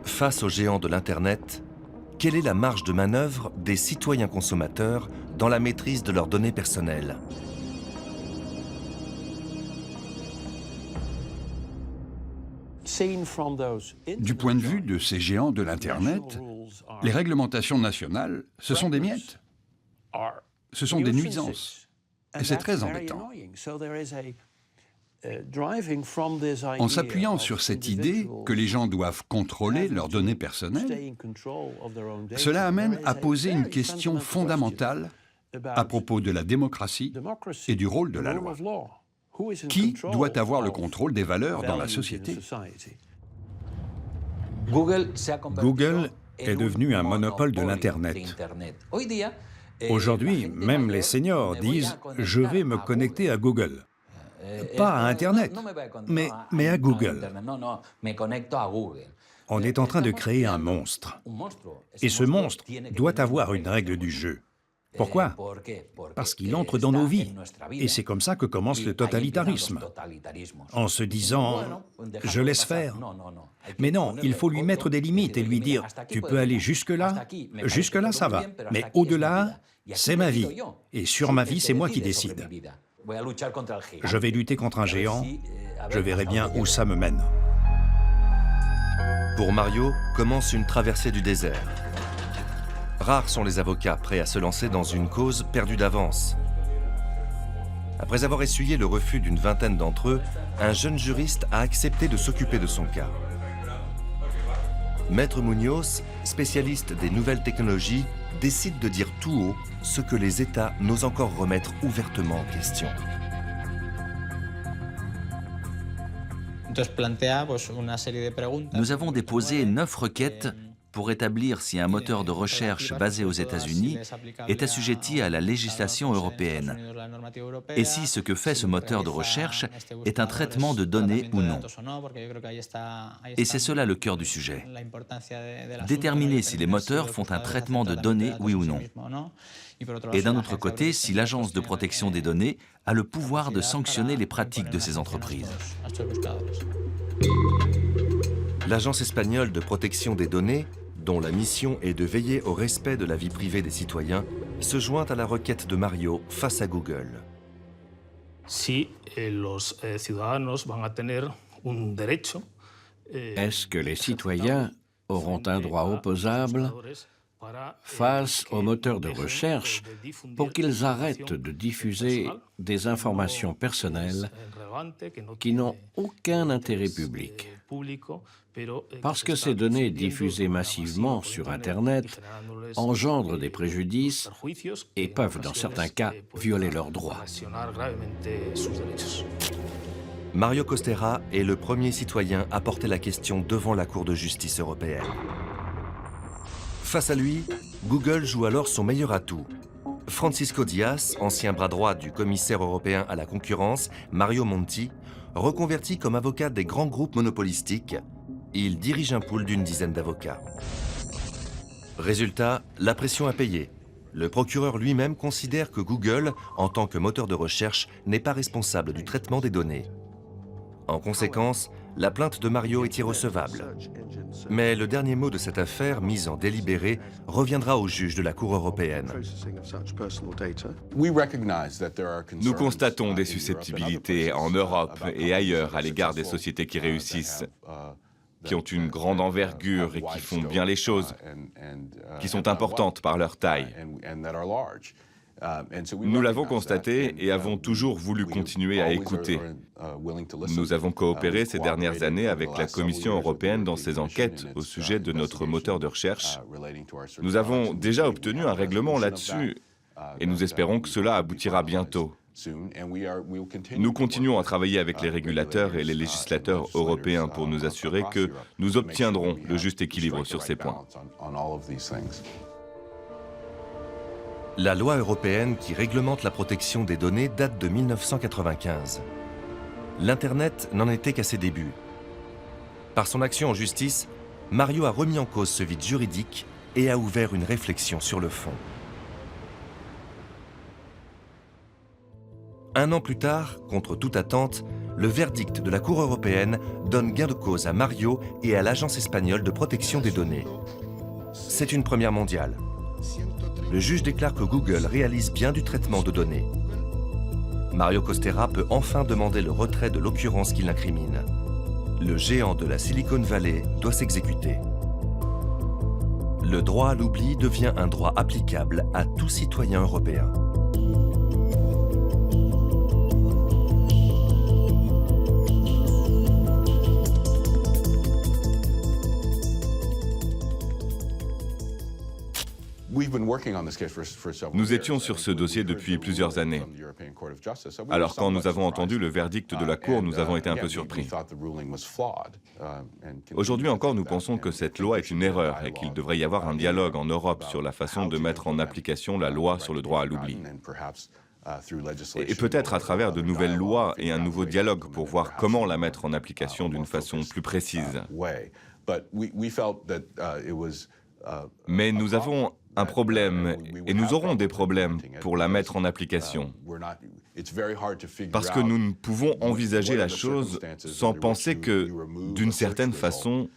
Face aux géants de l'Internet, quelle est la marge de manœuvre des citoyens consommateurs dans la maîtrise de leurs données personnelles ? Du point de vue de ces géants de l'Internet, les réglementations nationales, ce sont des miettes. Ce sont des nuisances. Et c'est très embêtant. En s'appuyant sur cette idée que les gens doivent contrôler leurs données personnelles, cela amène à poser une question fondamentale à propos de la démocratie et du rôle de la loi. Qui doit avoir le contrôle des valeurs dans la société? Google est devenu un monopole de l'Internet. Aujourd'hui, même les seniors disent « je vais me connecter à Google ». Pas à Internet, mais à Google. On est en train de créer un monstre. Et ce monstre doit avoir une règle du jeu. Pourquoi? Parce qu'il entre dans nos vies. Et c'est comme ça que commence le totalitarisme. En se disant « je laisse faire ». Mais non, il faut lui mettre des limites et lui dire « tu peux aller jusque-là ça va, mais au-delà, c'est ma vie. Et sur ma vie, c'est moi qui décide. Je vais lutter contre un géant, je verrai bien où ça me mène. » Pour Mario, commence une traversée du désert. Rares sont les avocats prêts à se lancer dans une cause perdue d'avance. Après avoir essuyé le refus d'une vingtaine d'entre eux, un jeune juriste a accepté de s'occuper de son cas. Maître Munoz, spécialiste des nouvelles technologies, décide de dire tout haut ce que les États n'osent encore remettre ouvertement en question. Nous avons déposé 9 requêtes pour établir si un moteur de recherche basé aux États-Unis est assujetti à la législation européenne et si ce que fait ce moteur de recherche est un traitement de données ou non. Et c'est cela le cœur du sujet. Déterminer si les moteurs font un traitement de données, oui ou non. Et d'un autre côté, si l'Agence de protection des données a le pouvoir de sanctionner les pratiques de ces entreprises. L'Agence espagnole de protection des données, dont la mission est de veiller au respect de la vie privée des citoyens, se joint à la requête de Mario face à Google. Est-ce que les citoyens auront un droit opposable face aux moteurs de recherche pour qu'ils arrêtent de diffuser des informations personnelles qui n'ont aucun intérêt public? Parce que ces données diffusées massivement sur Internet engendrent des préjudices et peuvent, dans certains cas, violer leurs droits. Mario Costera est le premier citoyen à porter la question devant la Cour de justice européenne. Face à lui, Google joue alors son meilleur atout. Francisco Diaz, ancien bras droit du commissaire européen à la concurrence, Mario Monti, reconverti comme avocat des grands groupes monopolistiques, il dirige un pool d'une dizaine d'avocats. Résultat, la pression a payé. Le procureur lui-même considère que Google, en tant que moteur de recherche, n'est pas responsable du traitement des données. En conséquence, la plainte de Mario est irrecevable. Mais le dernier mot de cette affaire, mise en délibéré, reviendra au juge de la Cour européenne. Nous constatons des susceptibilités en Europe et ailleurs à l'égard des sociétés qui réussissent, qui ont une grande envergure et qui font bien les choses, qui sont importantes par leur taille. Nous l'avons constaté et avons toujours voulu continuer à écouter. Nous avons coopéré ces dernières années avec la Commission européenne dans ses enquêtes au sujet de notre moteur de recherche. Nous avons déjà obtenu un règlement là-dessus et nous espérons que cela aboutira bientôt. Nous continuons à travailler avec les régulateurs et les législateurs européens pour nous assurer que nous obtiendrons le juste équilibre sur ces points. La loi européenne qui réglemente la protection des données date de 1995. L'Internet n'en était qu'à ses débuts. Par son action en justice, Mario a remis en cause ce vide juridique et a ouvert une réflexion sur le fond. Un an plus tard, contre toute attente, le verdict de la Cour européenne donne gain de cause à Mario et à l'Agence espagnole de protection des données. C'est une première mondiale. Le juge déclare que Google réalise bien du traitement de données. Mario Costera peut enfin demander le retrait de l'occurrence qui l'incrimine. Le géant de la Silicon Valley doit s'exécuter. Le droit à l'oubli devient un droit applicable à tout citoyen européen. Nous étions sur ce dossier depuis plusieurs années. Alors quand nous avons entendu le verdict de la Cour, nous avons été un peu surpris. Aujourd'hui encore, nous pensons que cette loi est une erreur et qu'il devrait y avoir un dialogue en Europe sur la façon de mettre en application la loi sur le droit à l'oubli. Et peut-être à travers de nouvelles lois et un nouveau dialogue pour voir comment la mettre en application d'une façon plus précise. Mais nous avons un problème, et nous aurons des problèmes pour la mettre en application. Parce que nous ne pouvons envisager la chose sans penser que, d'une certaine façon,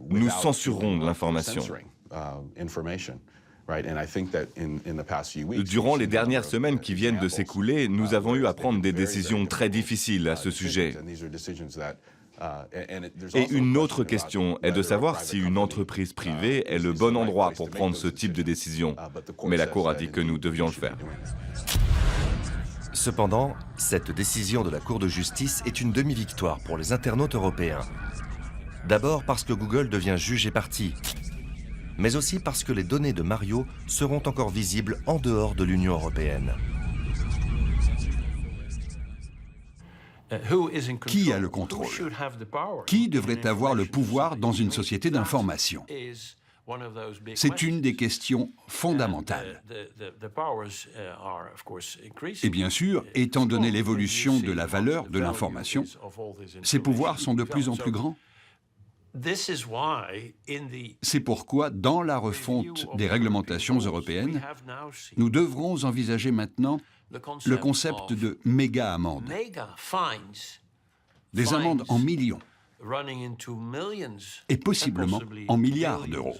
nous censurerons de l'information. Durant les dernières semaines qui viennent de s'écouler, nous avons eu à prendre des décisions très difficiles à ce sujet. Et une autre question est de savoir si une entreprise privée est le bon endroit pour prendre ce type de décision. Mais la Cour a dit que nous devions le faire. Cependant, cette décision de la Cour de justice est une demi-victoire pour les internautes européens. D'abord parce que Google devient juge et partie, mais aussi parce que les données de Mario seront encore visibles en dehors de l'Union européenne. Qui a le contrôle? Qui devrait avoir le pouvoir dans une société d'information? C'est une des questions fondamentales. Et bien sûr, étant donné l'évolution de la valeur de l'information, ces pouvoirs sont de plus en plus grands. C'est pourquoi, dans la refonte des réglementations européennes, nous devrons envisager maintenant le concept de méga-amendes. Des amendes en millions et possiblement en milliards d'euros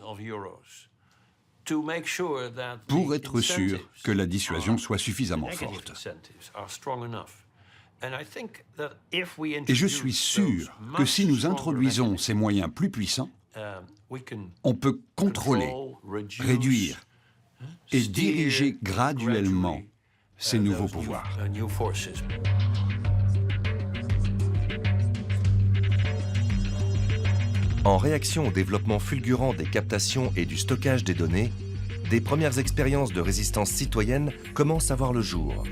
pour être sûr que la dissuasion soit suffisamment forte. Et je suis sûr que si nous introduisons ces moyens plus puissants, on peut contrôler, réduire et diriger graduellement ces nouveaux pouvoirs. En réaction au développement fulgurant des captations et du stockage des données, des premières expériences de résistance citoyenne commencent à voir le jour.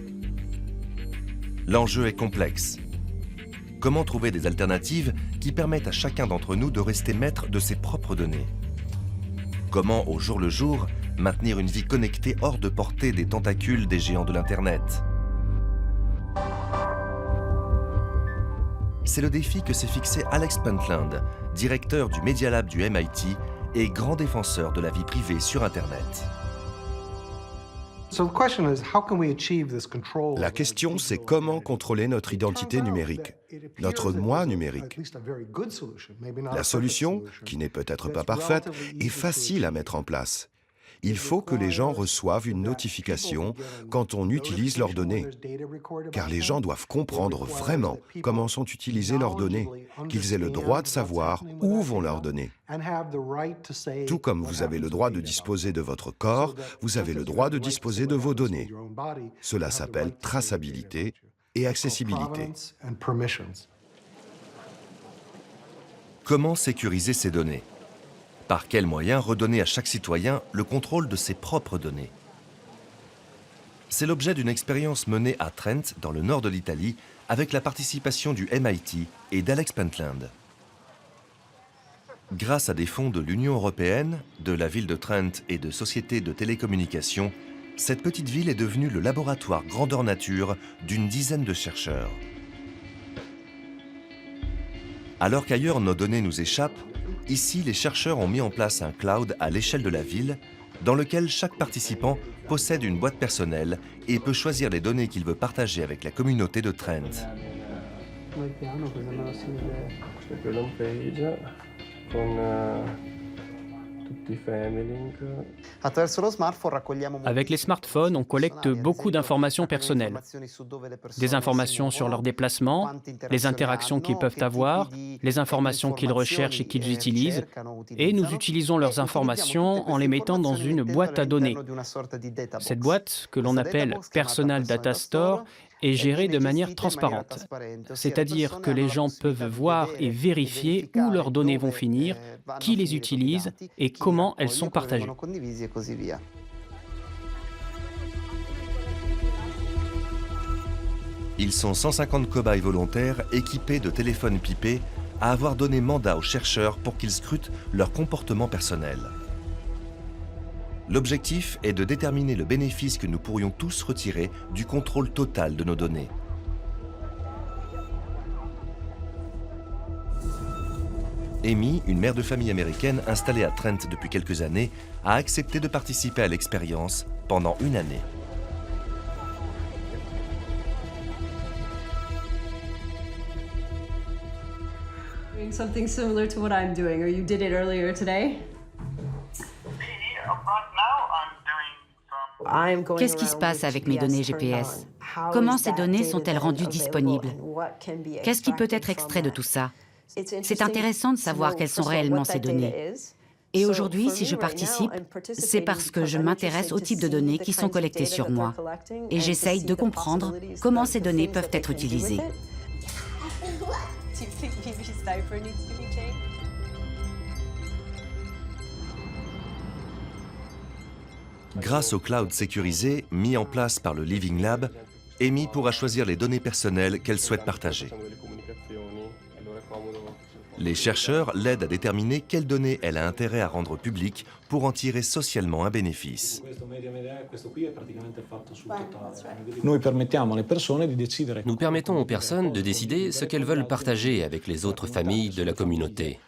L'enjeu est complexe. Comment trouver des alternatives qui permettent à chacun d'entre nous de rester maître de ses propres données? Comment, au jour le jour, maintenir une vie connectée hors de portée des tentacules des géants de l'Internet? C'est le défi que s'est fixé Alex Pentland, directeur du Media Lab du MIT et grand défenseur de la vie privée sur Internet. La question, c'est comment contrôler notre identité numérique, notre moi numérique. La solution, qui n'est peut-être pas parfaite, est facile à mettre en place. Il faut que les gens reçoivent une notification quand on utilise leurs données, car les gens doivent comprendre vraiment comment sont utilisées leurs données, qu'ils aient le droit de savoir où vont leurs données. Tout comme vous avez le droit de disposer de votre corps, vous avez le droit de disposer de vos données. Cela s'appelle traçabilité et accessibilité. Comment sécuriser ces données? Par quels moyens redonner à chaque citoyen le contrôle de ses propres données? C'est l'objet d'une expérience menée à Trent, dans le nord de l'Italie, avec la participation du MIT et d'Alex Pentland. Grâce à des fonds de l'Union européenne, de la ville de Trent et de sociétés de télécommunications, cette petite ville est devenue le laboratoire grandeur nature d'une dizaine de chercheurs. Alors qu'ailleurs nos données nous échappent, ici les chercheurs ont mis en place un cloud à l'échelle de la ville, dans lequel chaque participant possède une boîte personnelle et peut choisir les données qu'il veut partager avec la communauté de Trent. Avec les smartphones, on collecte beaucoup d'informations personnelles. Des informations sur leurs déplacements, les interactions qu'ils peuvent avoir, les informations qu'ils recherchent et qu'ils utilisent, et nous utilisons leurs informations en les mettant dans une boîte à données. Cette boîte, que l'on appelle Personal Data Store, est gérée de manière transparente, c'est-à-dire que les gens peuvent voir et vérifier où leurs données vont finir, qui les utilise et comment elles sont partagées. Ils sont 150 cobayes volontaires équipés de téléphones pipés à avoir donné mandat aux chercheurs pour qu'ils scrutent leur comportement personnel. L'objectif est de déterminer le bénéfice que nous pourrions tous retirer du contrôle total de nos données. Amy, une mère de famille américaine installée à Trent depuis quelques années, a accepté de participer à l'expérience pendant une année. Doing something similar to what I'm doing, or you did it earlier today? Qu'est-ce qui se passe avec mes données GPS? Comment ces données sont-elles rendues disponibles? Qu'est-ce qui peut être extrait de tout ça? C'est intéressant de savoir quelles sont réellement ces données. Et aujourd'hui, si je participe, c'est parce que je m'intéresse au type de données qui sont collectées sur moi. Et j'essaye de comprendre comment ces données peuvent être utilisées. Grâce au cloud sécurisé mis en place par le Living Lab, Amy pourra choisir les données personnelles qu'elle souhaite partager. Les chercheurs l'aident à déterminer quelles données elle a intérêt à rendre publiques pour en tirer socialement un bénéfice. Nous permettons aux personnes de décider ce qu'elles veulent partager avec les autres familles de la communauté.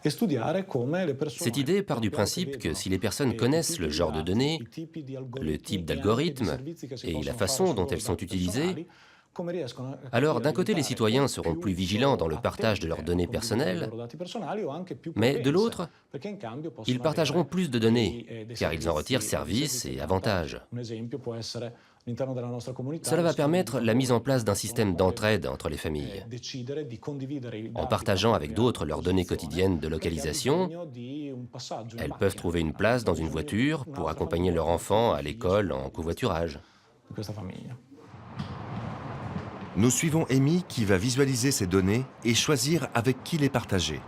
Cette idée part du principe que si les personnes connaissent le genre de données, le type d'algorithme et la façon dont elles sont utilisées, alors d'un côté les citoyens seront plus vigilants dans le partage de leurs données personnelles, mais de l'autre, ils partageront plus de données, car ils en retirent services et avantages. Cela va permettre la mise en place d'un système d'entraide entre les familles. En partageant avec d'autres leurs données quotidiennes de localisation, elles peuvent trouver une place dans une voiture pour accompagner leur enfant à l'école en covoiturage. Nous suivons Amy qui va visualiser ces données et choisir avec qui les partager.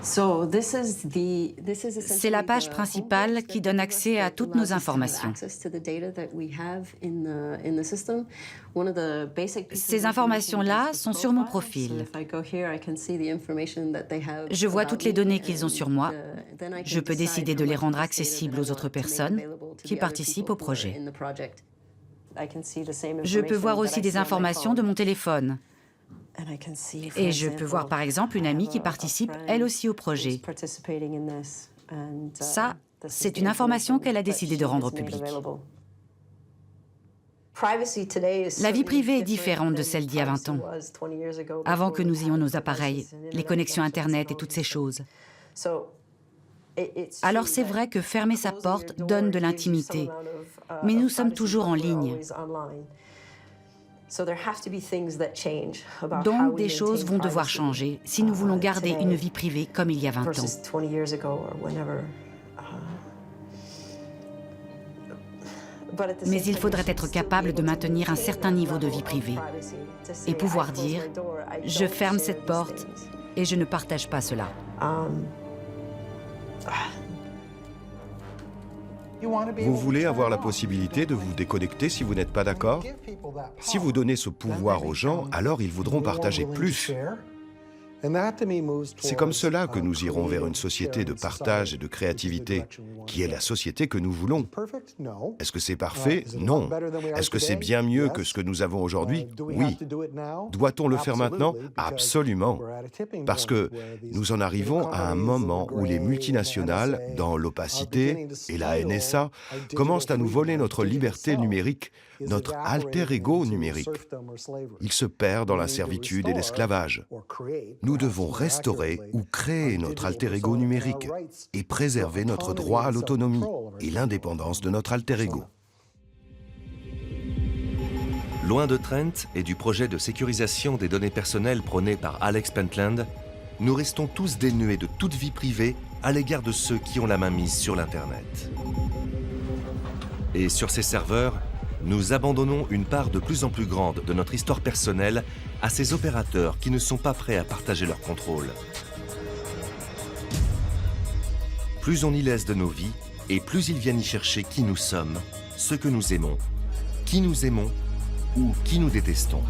C'est la page principale qui donne accès à toutes nos informations. Ces informations-là sont sur mon profil. Je vois toutes les données qu'ils ont sur moi. Je peux décider de les rendre accessibles aux autres personnes qui participent au projet. Je peux voir aussi des informations de mon téléphone. Et je peux voir par exemple une amie qui participe elle aussi au projet. Ça, c'est une information qu'elle a décidé de rendre publique. La vie privée est différente de celle d'il y a 20 ans, avant que nous ayons nos appareils, les connexions Internet et toutes ces choses. Alors c'est vrai que fermer sa porte donne de l'intimité, mais nous sommes toujours en ligne. Donc des choses vont devoir changer si nous voulons garder une vie privée comme il y a 20 ans. Mais il faudrait être capable de maintenir un certain niveau de vie privée et pouvoir dire « Je ferme cette porte et je ne partage pas cela ». Vous voulez avoir la possibilité de vous déconnecter si vous n'êtes pas d'accord? Si vous donnez ce pouvoir aux gens, alors ils voudront partager plus. C'est comme cela que nous irons vers une société de partage et de créativité, qui est la société que nous voulons. Est-ce que c'est parfait? Non. Est-ce que c'est bien mieux que ce que nous avons aujourd'hui? Oui. Doit-on le faire maintenant? Absolument. Parce que nous en arrivons à un moment où les multinationales, dans l'opacité et la NSA, commencent à nous voler notre liberté numérique, notre alter ego numérique. Ils se perdent dans la servitude et l'esclavage. Nous devons restaurer ou créer notre alter ego numérique et préserver notre droit à l'autonomie et l'indépendance de notre alter ego. Loin de Trent et du projet de sécurisation des données personnelles prôné par Alex Pentland, nous restons tous dénués de toute vie privée à l'égard de ceux qui ont la main mise sur l'Internet. Et sur ces serveurs, nous abandonnons une part de plus en plus grande de notre histoire personnelle à ces opérateurs qui ne sont pas prêts à partager leur contrôle. Plus on y laisse de nos vies, et plus ils viennent y chercher qui nous sommes, ce que nous aimons ou qui nous détestons.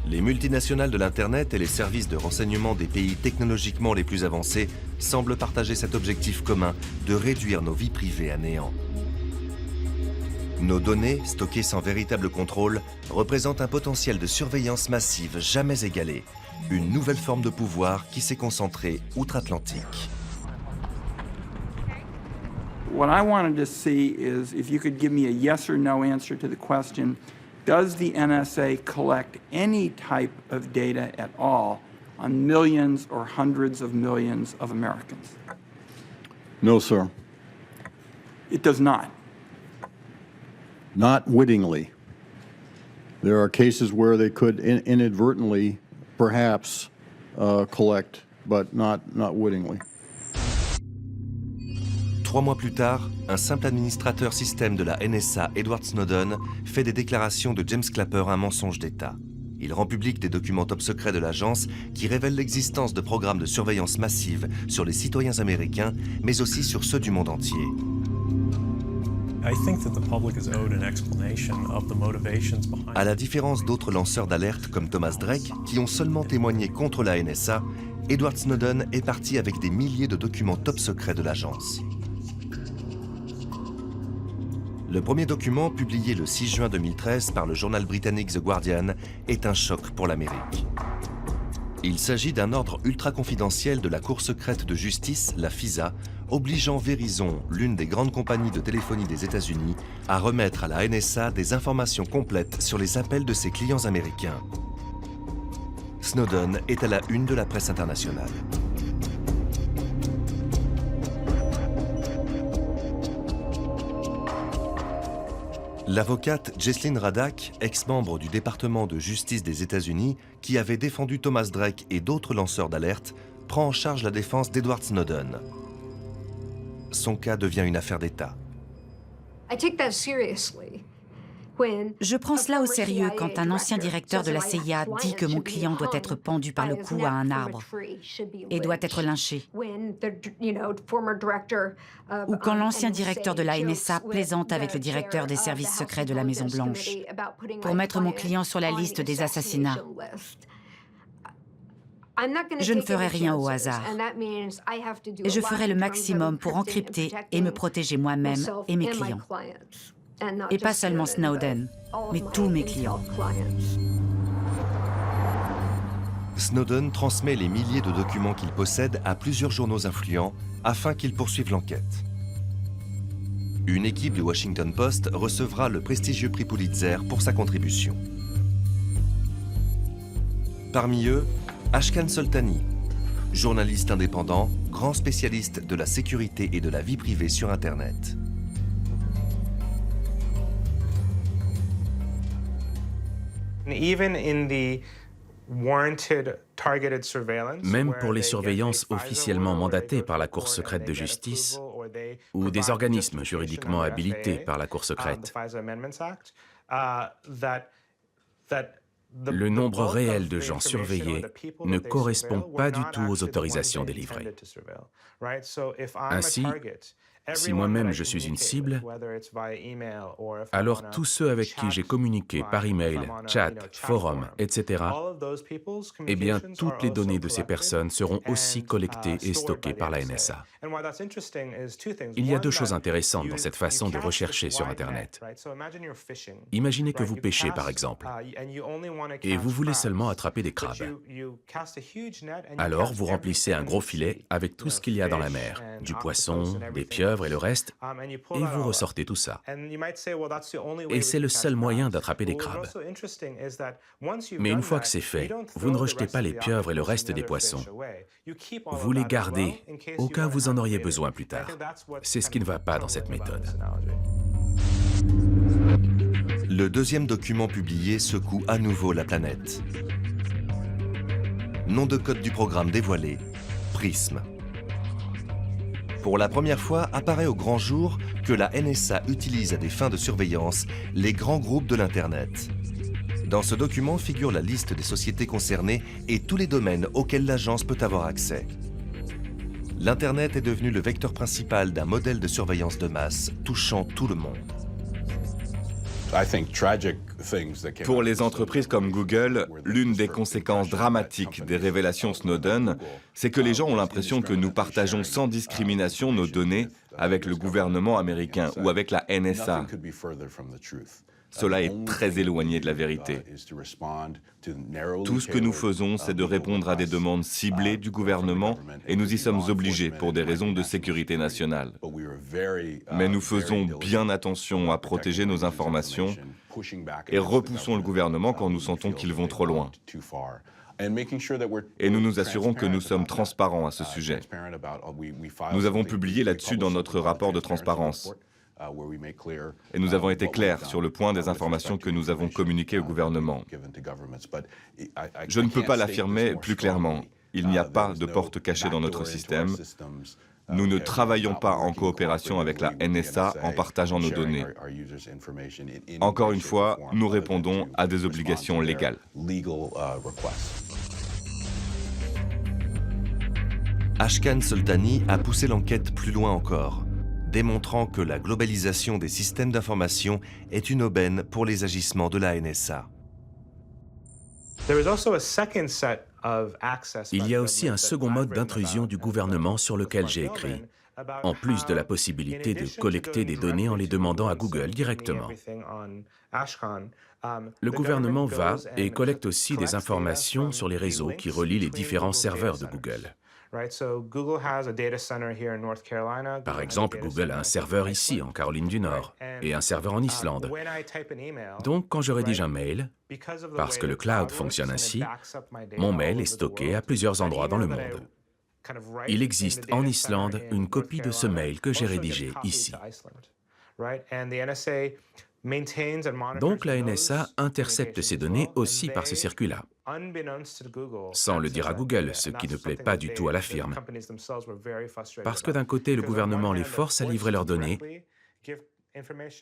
Les multinationales de l'Internet et les services de renseignement des pays technologiquement les plus avancés semblent partager cet objectif commun de réduire nos vies privées à néant. Nos données, stockées sans véritable contrôle, représentent un potentiel de surveillance massive jamais égalé, une nouvelle forme de pouvoir qui s'est concentrée outre-Atlantique. What I wanted to see is if you could give me a yes or no answer to the question, does the NSA collect any type of data at all on millions or hundreds of millions of Americans? No, sir. It does not. Not wittingly. There are cases where they could inadvertently, perhaps, collect, but not wittingly. 3 mois plus tard, un simple administrateur système de la NSA, Edward Snowden, fait des déclarations de James Clapper un mensonge d'État. Il rend public des documents top secrets de l'agence qui révèlent l'existence de programmes de surveillance massive sur les citoyens américains, mais aussi sur ceux du monde entier. À la différence d'autres lanceurs d'alerte comme Thomas Drake, qui ont seulement témoigné contre la NSA, Edward Snowden est parti avec des milliers de documents top secrets de l'agence. Le premier document, publié le 6 juin 2013 par le journal britannique The Guardian, est un choc pour l'Amérique. Il s'agit d'un ordre ultra confidentiel de la Cour secrète de justice, la FISA, obligeant Verizon, l'une des grandes compagnies de téléphonie des États-Unis, à remettre à la NSA des informations complètes sur les appels de ses clients américains. Snowden est à la une de la presse internationale. L'avocate Jesslyn Radack, ex-membre du département de justice des États-Unis, qui avait défendu Thomas Drake et d'autres lanceurs d'alerte, prend en charge la défense d'Edward Snowden. Son cas devient une affaire d'État. Je prends cela au sérieux quand un ancien directeur de la CIA dit que mon client doit être pendu par le cou à un arbre et doit être lynché. Ou quand l'ancien directeur de la NSA plaisante avec le directeur des services secrets de la Maison-Blanche pour mettre mon client sur la liste des assassinats. Je ne ferai rien au hasard. Et je ferai le maximum pour encrypter et me protéger moi-même et mes clients. Et pas seulement Snowden, mais tous mes clients. Snowden transmet les milliers de documents qu'il possède à plusieurs journaux influents afin qu'ils poursuivent l'enquête. Une équipe du Washington Post recevra le prestigieux prix Pulitzer pour sa contribution. Parmi eux, Ashkan Soltani, journaliste indépendant, grand spécialiste de la sécurité et de la vie privée sur Internet. Même pour les surveillances officiellement mandatées par la Cour secrète de justice ou des organismes juridiquement habilités par la Cour secrète, le nombre réel de gens surveillés ne correspond pas du tout aux autorisations délivrées. Ainsi, Si moi-même je suis une cible, alors tous ceux avec qui j'ai communiqué par email, chat, forum, etc., eh bien, toutes les données de ces personnes seront aussi collectées et stockées par la NSA. Il y a deux choses intéressantes dans cette façon de rechercher sur Internet. Imaginez que vous pêchez, par exemple, et vous voulez seulement attraper des crabes. Alors, vous remplissez un gros filet avec tout ce qu'il y a dans la mer, du poisson, des pieuvres et le reste, et vous ressortez tout ça. Et c'est le seul moyen d'attraper des crabes. Mais une fois que c'est fait, vous ne rejetez pas les pieuvres et le reste des poissons. Vous les gardez au cas où vous en auriez besoin plus tard. C'est ce qui ne va pas dans cette méthode. Le deuxième document publié secoue à nouveau la planète. Nom de code du programme dévoilé, Prism. Pour la première fois, apparaît au grand jour que la NSA utilise à des fins de surveillance les grands groupes de l'Internet. Dans ce document figure la liste des sociétés concernées et tous les domaines auxquels l'agence peut avoir accès. L'Internet est devenu le vecteur principal d'un modèle de surveillance de masse touchant tout le monde. Pour les entreprises comme Google, l'une des conséquences dramatiques des révélations Snowden, c'est que les gens ont l'impression que nous partageons sans discrimination nos données avec le gouvernement américain ou avec la NSA. Cela est très éloigné de la vérité. Tout ce que nous faisons, c'est de répondre à des demandes ciblées du gouvernement et nous y sommes obligés pour des raisons de sécurité nationale. Mais nous faisons bien attention à protéger nos informations et repoussons le gouvernement quand nous sentons qu'ils vont trop loin. Et nous nous assurons que nous sommes transparents à ce sujet. Nous avons publié là-dessus dans notre rapport de transparence. Et nous avons été clairs sur le point des informations que nous avons communiquées au gouvernement. Je ne peux pas l'affirmer plus clairement. Il n'y a pas de porte cachée dans notre système. Nous ne travaillons pas en coopération avec la NSA en partageant nos données. Encore une fois, nous répondons à des obligations légales. Ashkan Soltani a poussé l'enquête plus loin encore, démontrant que la globalisation des systèmes d'information est une aubaine pour les agissements de la NSA. Il y a aussi un second mode d'intrusion du gouvernement sur lequel j'ai écrit, en plus de la possibilité de collecter des données en les demandant à Google directement. Le gouvernement va et collecte aussi des informations sur les réseaux qui relient les différents serveurs de Google. Par exemple, Google a un serveur ici, en Caroline du Nord, et un serveur en Islande. Donc, quand je rédige un mail, parce que le cloud fonctionne ainsi, mon mail est stocké à plusieurs endroits dans le monde. Il existe en Islande une copie de ce mail que j'ai rédigé ici. Donc la NSA intercepte ces données aussi par ce circuit-là, sans le dire à Google, ce qui ne plaît pas du tout à la firme. Parce que d'un côté, le gouvernement les force à livrer leurs données,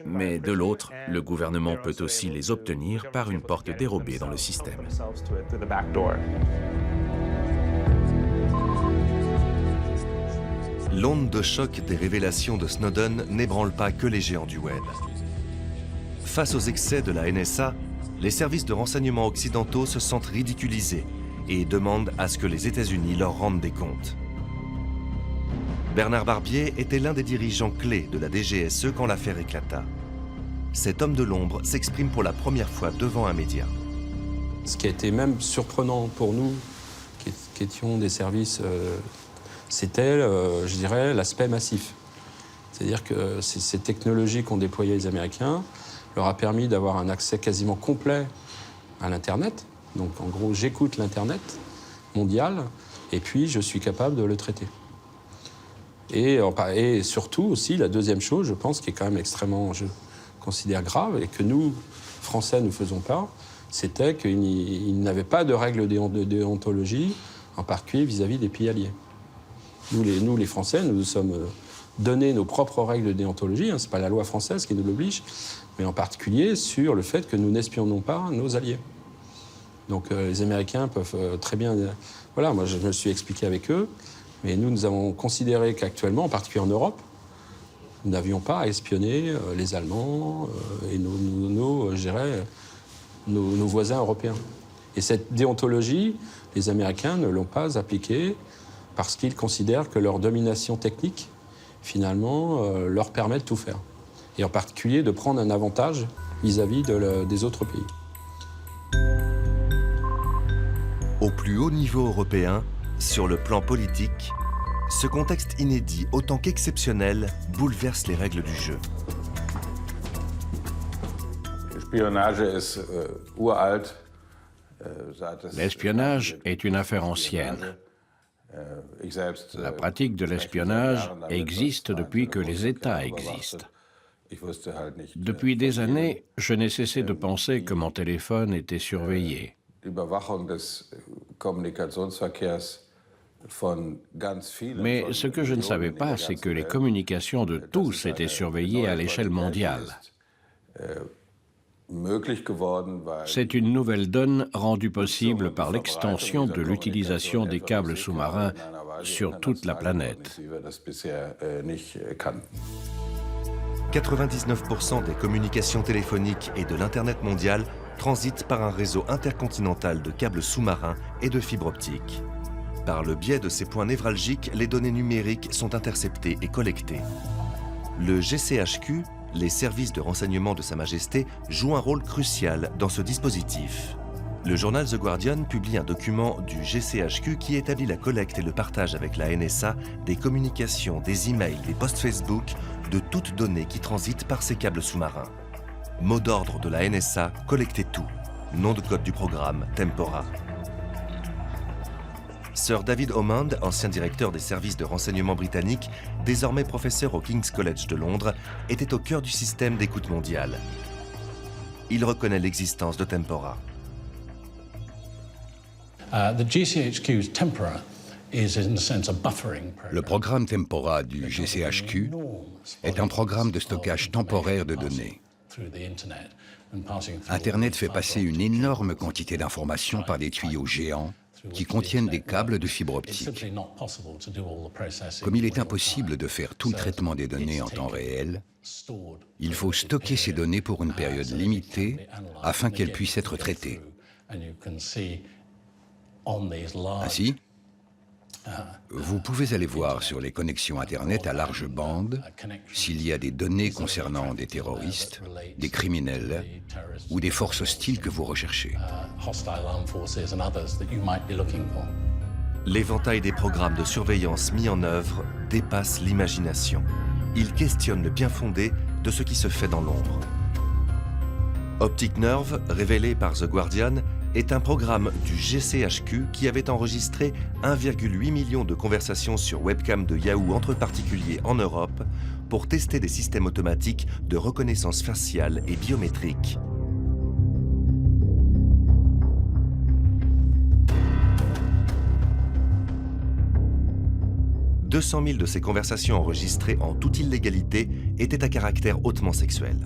mais de l'autre, le gouvernement peut aussi les obtenir par une porte dérobée dans le système. L'onde de choc des révélations de Snowden n'ébranle pas que les géants du web. Face aux excès de la NSA, les services de renseignement occidentaux se sentent ridiculisés et demandent à ce que les États-Unis leur rendent des comptes. Bernard Barbier était l'un des dirigeants clés de la DGSE quand l'affaire éclata. Cet homme de l'ombre s'exprime pour la première fois devant un média. Ce qui a été même surprenant pour nous, qui étions des services, c'était, je dirais, l'aspect massif. C'est-à-dire que ces technologies qu'ont déployées les Américains leur a permis d'avoir un accès quasiment complet à l'Internet. Donc, en gros, j'écoute l'Internet mondial et puis je suis capable de le traiter. Et surtout aussi, la deuxième chose, je pense, qui est quand même extrêmement, je considère grave, et que nous, Français, ne faisons pas, c'était qu'ils n'avaient pas de règles de déontologie, en particulier vis-à-vis des pays alliés. Nous, les Français, nous sommes donné nos propres règles de déontologie, ce n'est pas la loi française qui nous l'oblige, mais en particulier sur le fait que nous n'espionnons pas nos alliés. Donc les Américains peuvent très bien... Voilà, moi je me suis expliqué avec eux, mais nous avons considéré qu'actuellement, en particulier en Europe, Nous n'avions pas à espionner les Allemands et je dirais, nos voisins européens. Et cette déontologie, les Américains ne l'ont pas appliquée parce qu'ils considèrent que leur domination technique, finalement, leur permet de tout faire. Et en particulier de prendre un avantage vis-à-vis des autres pays. Au plus haut niveau européen, sur le plan politique, ce contexte inédit autant qu'exceptionnel bouleverse les règles du jeu. L'espionnage est une affaire ancienne. La pratique de l'espionnage existe depuis que les États existent. Depuis des années, je n'ai cessé de penser que mon téléphone était surveillé. Mais ce que je ne savais pas, c'est que les communications de tous étaient surveillées à l'échelle mondiale. C'est une nouvelle donne rendue possible par l'extension de l'utilisation des câbles sous-marins sur toute la planète. 99% des communications téléphoniques et de l'Internet mondial transitent par un réseau intercontinental de câbles sous-marins et de fibres optiques. Par le biais de ces points névralgiques, les données numériques sont interceptées et collectées. Le GCHQ, les services de renseignement de Sa Majesté, jouent un rôle crucial dans ce dispositif. Le journal The Guardian publie un document du GCHQ qui établit la collecte et le partage avec la NSA des communications, des emails, des posts Facebook, de toutes données qui transitent par ces câbles sous-marins. Mot d'ordre de la NSA, collectez tout. Nom de code du programme, Tempora. Sir David Hammond, ancien directeur des services de renseignement britanniques, désormais professeur au King's College de Londres, était au cœur du système d'écoute mondiale. Il reconnaît l'existence de Tempora. Le programme Tempora du GCHQ est un programme de stockage temporaire de données. Internet fait passer une énorme quantité d'informations par des tuyaux géants qui contiennent des câbles de fibre optique. Comme il est impossible de faire tout le traitement des données en temps réel, il faut stocker ces données pour une période limitée afin qu'elles puissent être traitées. Ainsi, vous pouvez aller voir sur les connexions Internet à large bande s'il y a des données concernant des terroristes, des criminels ou des forces hostiles que vous recherchez. L'éventail des programmes de surveillance mis en œuvre dépasse l'imagination. Il questionne le bien fondé de ce qui se fait dans l'ombre. Optic Nerve, révélé par The Guardian, est un programme du GCHQ qui avait enregistré 1,8 million de conversations sur webcam de Yahoo entre particuliers en Europe pour tester des systèmes automatiques de reconnaissance faciale et biométrique. « 200 000 de ces conversations enregistrées en toute illégalité étaient à caractère hautement sexuel.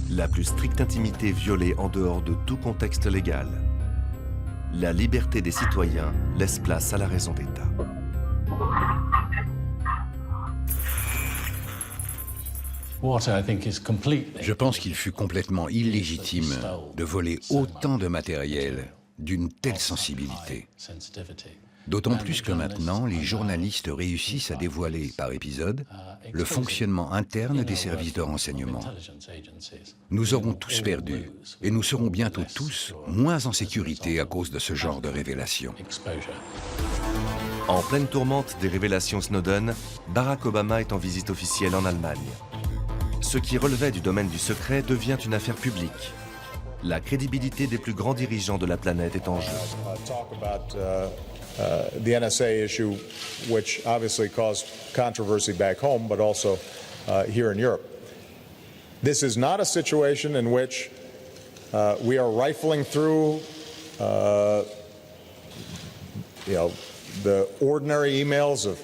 La plus stricte intimité violée en dehors de tout contexte légal. La liberté des citoyens laisse place à la raison d'État. Je pense qu'il fut complètement illégitime de voler autant de matériel d'une telle sensibilité. D'autant plus que maintenant, les journalistes réussissent à dévoiler, par épisode, le fonctionnement interne des services de renseignement. Nous aurons tous perdu, et nous serons bientôt tous moins en sécurité à cause de ce genre de révélations. En pleine tourmente des révélations Snowden, Barack Obama est en visite officielle en Allemagne. Ce qui relevait du domaine du secret devient une affaire publique. La crédibilité des plus grands dirigeants de la planète est en jeu. The NSA issue, which obviously caused controversy back home, but also here in Europe. This is not a situation in which we are rifling through, the ordinary emails of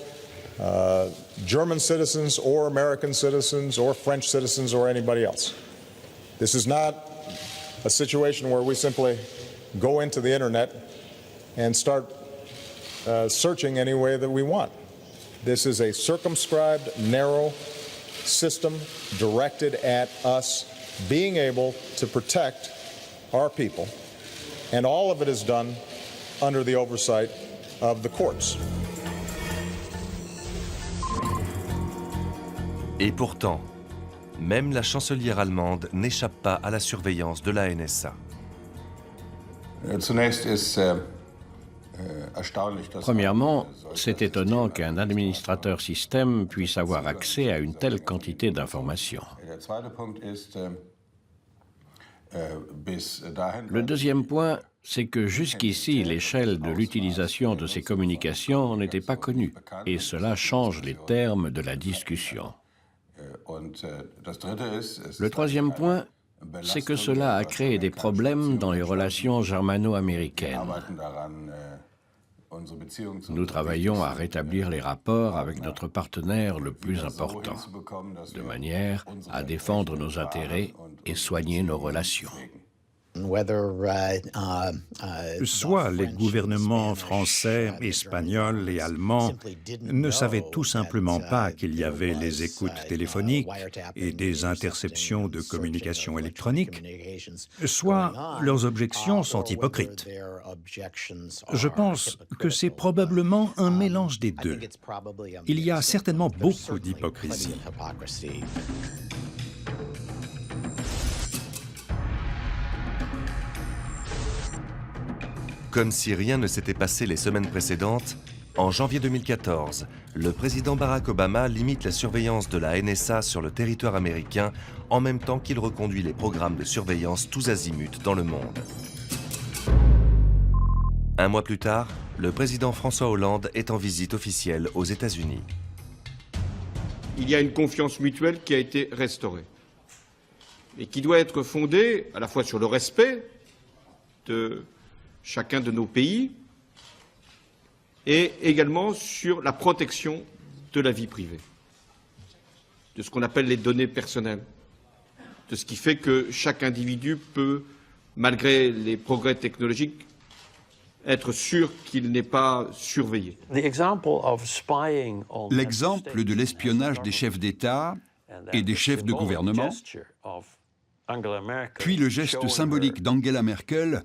German citizens or American citizens or French citizens or anybody else. This is not a situation where we simply go into the internet and start searching any way that we want. This is a circumscribed, narrow system directed at us being able to protect our people, and all of it is done under the oversight of the courts. Et pourtant, même la chancelière allemande n'échappe pas à la surveillance de la NSA. Premièrement, c'est étonnant qu'un administrateur système puisse avoir accès à une telle quantité d'informations. Le deuxième point, c'est que jusqu'ici, l'échelle de l'utilisation de ces communications n'était pas connue, et cela change les termes de la discussion. Le troisième point, c'est que cela a créé des problèmes dans les relations germano-américaines. Nous travaillons à rétablir les rapports avec notre partenaire le plus important, de manière à défendre nos intérêts et soigner nos relations. Soit les gouvernements français, espagnols et allemands ne savaient tout simplement pas qu'il y avait les écoutes téléphoniques et des interceptions de communications électroniques, soit leurs objections sont hypocrites. Je pense que c'est probablement un mélange des deux. Il y a certainement beaucoup d'hypocrisie. Comme si rien ne s'était passé les semaines précédentes, en janvier 2014, le président Barack Obama limite la surveillance de la NSA sur le territoire américain en même temps qu'il reconduit les programmes de surveillance tous azimuts dans le monde. Un mois plus tard, le président François Hollande est en visite officielle aux États-Unis. Il y a une confiance mutuelle qui a été restaurée et qui doit être fondée à la fois sur le respect de chacun de nos pays, et également sur la protection de la vie privée, de ce qu'on appelle les données personnelles, de ce qui fait que chaque individu peut, malgré les progrès technologiques, être sûr qu'il n'est pas surveillé. L'exemple de l'espionnage des chefs d'État et des chefs de gouvernement, puis le geste symbolique d'Angela Merkel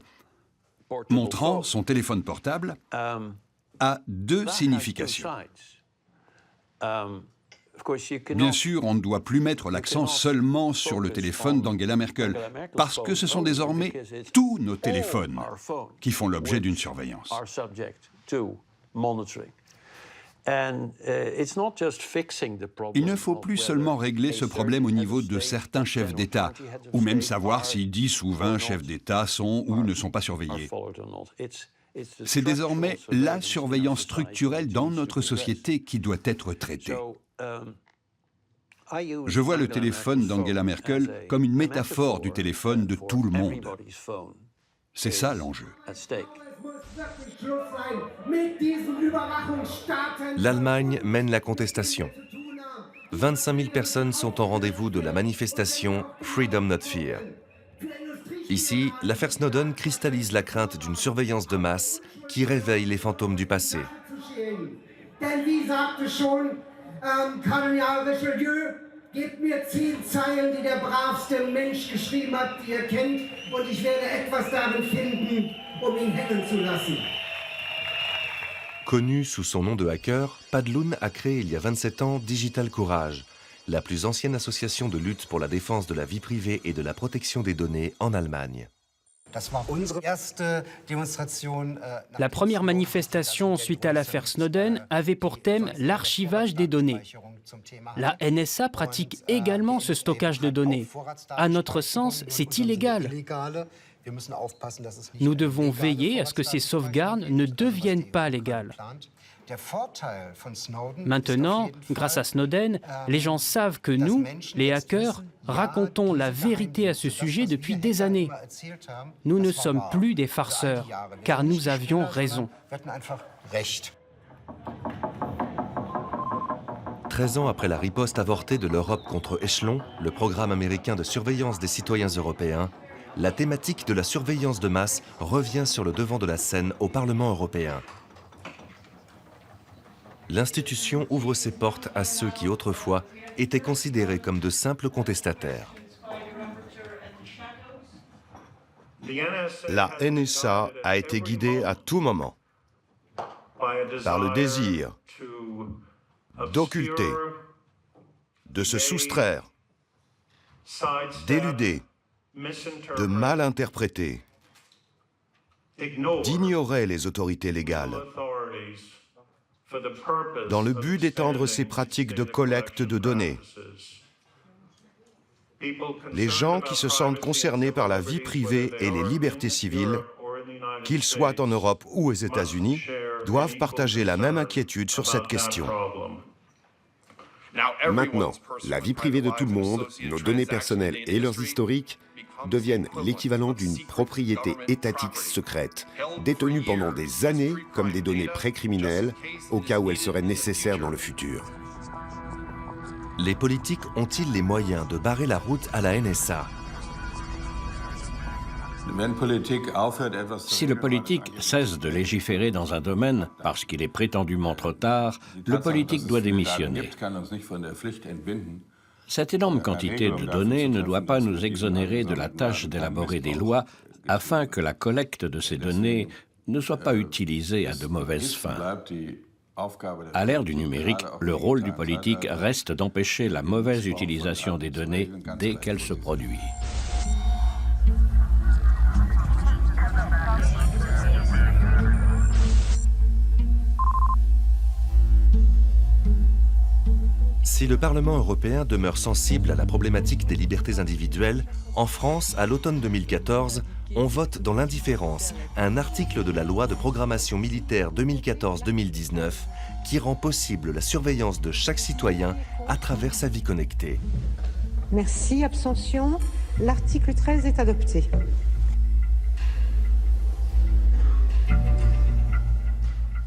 montrant son téléphone portable, a deux significations. Bien sûr, on ne doit plus mettre l'accent seulement sur le téléphone d'Angela Merkel, parce que ce sont désormais tous nos téléphones qui font l'objet d'une surveillance. Il ne faut plus seulement régler ce problème au niveau de certains chefs d'État, ou même savoir si 10 ou 20 chefs d'État sont ou ne sont pas surveillés. C'est désormais la surveillance structurelle dans notre société qui doit être traitée. Je vois le téléphone d'Angela Merkel comme une métaphore du téléphone de tout le monde. C'est ça l'enjeu. L'Allemagne mène la contestation. 25 000 personnes sont en rendez-vous de la manifestation Freedom Not Fear. Ici, l'affaire Snowden cristallise la crainte d'une surveillance de masse qui réveille les fantômes du passé. Gebt mir 10 Zeilen, die der bravste Mensch geschrieben hat, die ihr kennt, und ich werde etwas darin finden, ihn hängen zu lassen. Connu sous son nom de hacker, Padloun a créé il y a 27 ans Digital Courage, la plus ancienne association de lutte pour la défense de la vie privée et de la protection des données en Allemagne. La première manifestation suite à l'affaire Snowden avait pour thème l'archivage des données. La NSA pratique également ce stockage de données. À notre sens, c'est illégal. Nous devons veiller à ce que ces sauvegardes ne deviennent pas légales. Maintenant, grâce à Snowden, les gens savent que nous, les hackers, racontons la vérité à ce sujet depuis des années. Nous ne sommes plus des farceurs, car nous avions raison. 13 ans après la riposte avortée de l'Europe contre Echelon, le programme américain de surveillance des citoyens européens, la thématique de la surveillance de masse revient sur le devant de la scène au Parlement européen. l'institution ouvre ses portes à ceux qui autrefois étaient considérés comme de simples contestataires. La NSA a été guidée à tout moment par le désir d'occulter, de se soustraire, d'éluder, de mal interpréter, d'ignorer les autorités légales, dans le but d'étendre ces pratiques de collecte de données. Les gens qui se sentent concernés par la vie privée et les libertés civiles, qu'ils soient en Europe ou aux États-Unis, doivent partager la même inquiétude sur cette question. Maintenant, la vie privée de tout le monde, nos données personnelles et leurs historiques deviennent l'équivalent d'une propriété étatique secrète, détenue pendant des années comme des données précriminelles, au cas où elles seraient nécessaires dans le futur. Les politiques ont-ils les moyens de barrer la route à la NSA? Si le politique cesse de légiférer dans un domaine parce qu'il est prétendument trop tard, le politique doit démissionner. Cette énorme quantité de données ne doit pas nous exonérer de la tâche d'élaborer des lois afin que la collecte de ces données ne soit pas utilisée à de mauvaises fins. À l'ère du numérique, le rôle du politique reste d'empêcher la mauvaise utilisation des données dès qu'elle se produit. Si le Parlement européen demeure sensible à la problématique des libertés individuelles, en France, à l'automne 2014, on vote dans l'indifférence un article de la loi de programmation militaire 2014-2019 qui rend possible la surveillance de chaque citoyen à travers sa vie connectée. Merci, abstention. L'article 13 est adopté.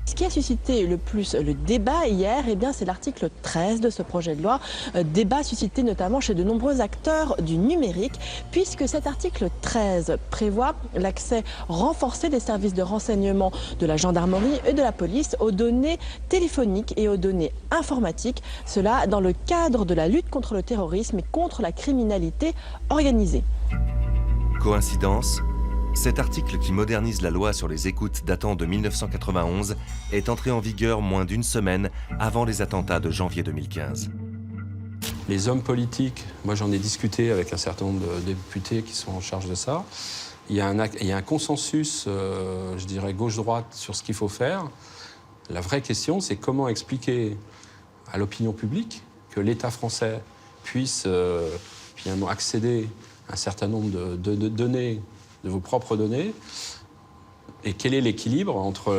Ce qui a suscité le plus le débat hier, eh bien, c'est l'article 13 de ce projet de loi. Débat suscité notamment chez de nombreux acteurs du numérique, puisque cet article 13 prévoit l'accès renforcé des services de renseignement de la gendarmerie et de la police aux données téléphoniques et aux données informatiques, cela dans le cadre de la lutte contre le terrorisme et contre la criminalité organisée. Coïncidence ? Cet article qui modernise la loi sur les écoutes datant de 1991 est entré en vigueur moins d'une semaine avant les attentats de janvier 2015. Les hommes politiques, moi j'en ai discuté avec un certain nombre de députés qui sont en charge de ça. Il y a un consensus, je dirais, gauche-droite sur ce qu'il faut faire. La vraie question, c'est comment expliquer à l'opinion publique que l'État français puisse finalement accéder à un certain nombre de données, de vos propres données, et quel est l'équilibre entre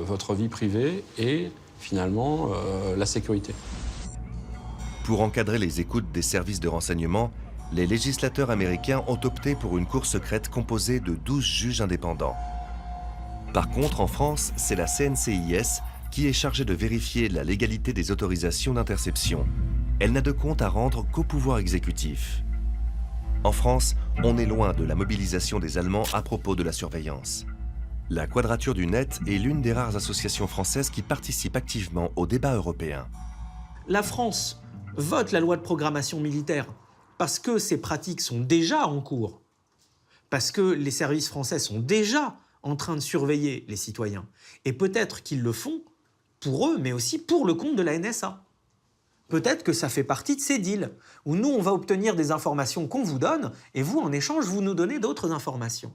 votre vie privée et finalement la sécurité. Pour encadrer les écoutes des services de renseignement, les législateurs américains ont opté pour une cour secrète composée de 12 juges indépendants. Par contre, en France, c'est la CNCIS qui est chargée de vérifier la légalité des autorisations d'interception. Elle n'a de compte à rendre qu'au pouvoir exécutif. En France, on est loin de la mobilisation des Allemands à propos de la surveillance. La Quadrature du Net est l'une des rares associations françaises qui participent activement au débat européen. La France vote la loi de programmation militaire parce que ces pratiques sont déjà en cours, parce que les services français sont déjà en train de surveiller les citoyens. Et peut-être qu'ils le font pour eux, mais aussi pour le compte de la NSA. Peut-être que ça fait partie de ces deals, où nous, on va obtenir des informations qu'on vous donne, et vous, en échange, vous nous donnez d'autres informations.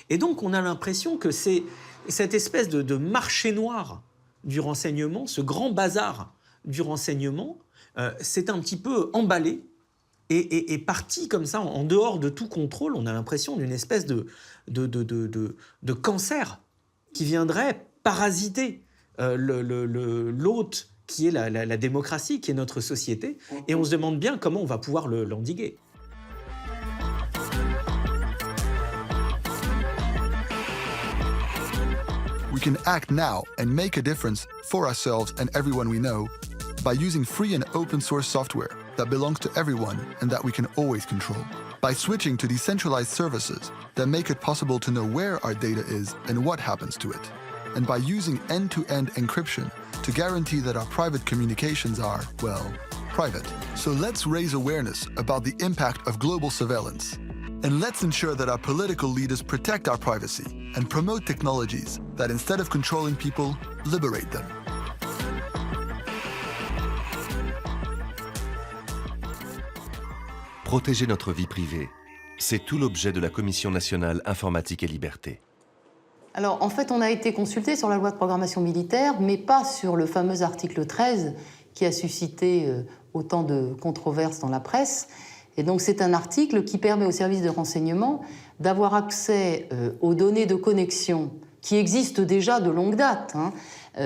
Et donc, on a l'impression que c'est cette espèce de marché noir du renseignement, ce grand bazar du renseignement, c'est un petit peu emballé et parti comme ça, en dehors de tout contrôle. On a l'impression d'une espèce de cancer qui viendrait parasiter l'hôte qui est la démocratie, qui est notre société, et on se demande bien comment on va pouvoir l'endiguer. We can act now and make a difference for ourselves and everyone we know by using free and open source software that belongs to everyone and that we can always control. By switching to decentralized services that make it possible to know where our data is and what happens to it. And by using end-to-end encryption to guarantee that our private communications are, well, private. So let's raise awareness about the impact of global surveillance. And let's ensure that our political leaders protect our privacy and promote technologies that, instead of controlling people, liberate them. Protéger notre vie privée, c'est tout l'objet de la Commission nationale informatique et liberté. Alors, en fait, on a été consulté sur la loi de programmation militaire, mais pas sur le fameux article 13 qui a suscité autant de controverses dans la presse. Et donc, c'est un article qui permet aux services de renseignement d'avoir accès aux données de connexion qui existent déjà de longue date.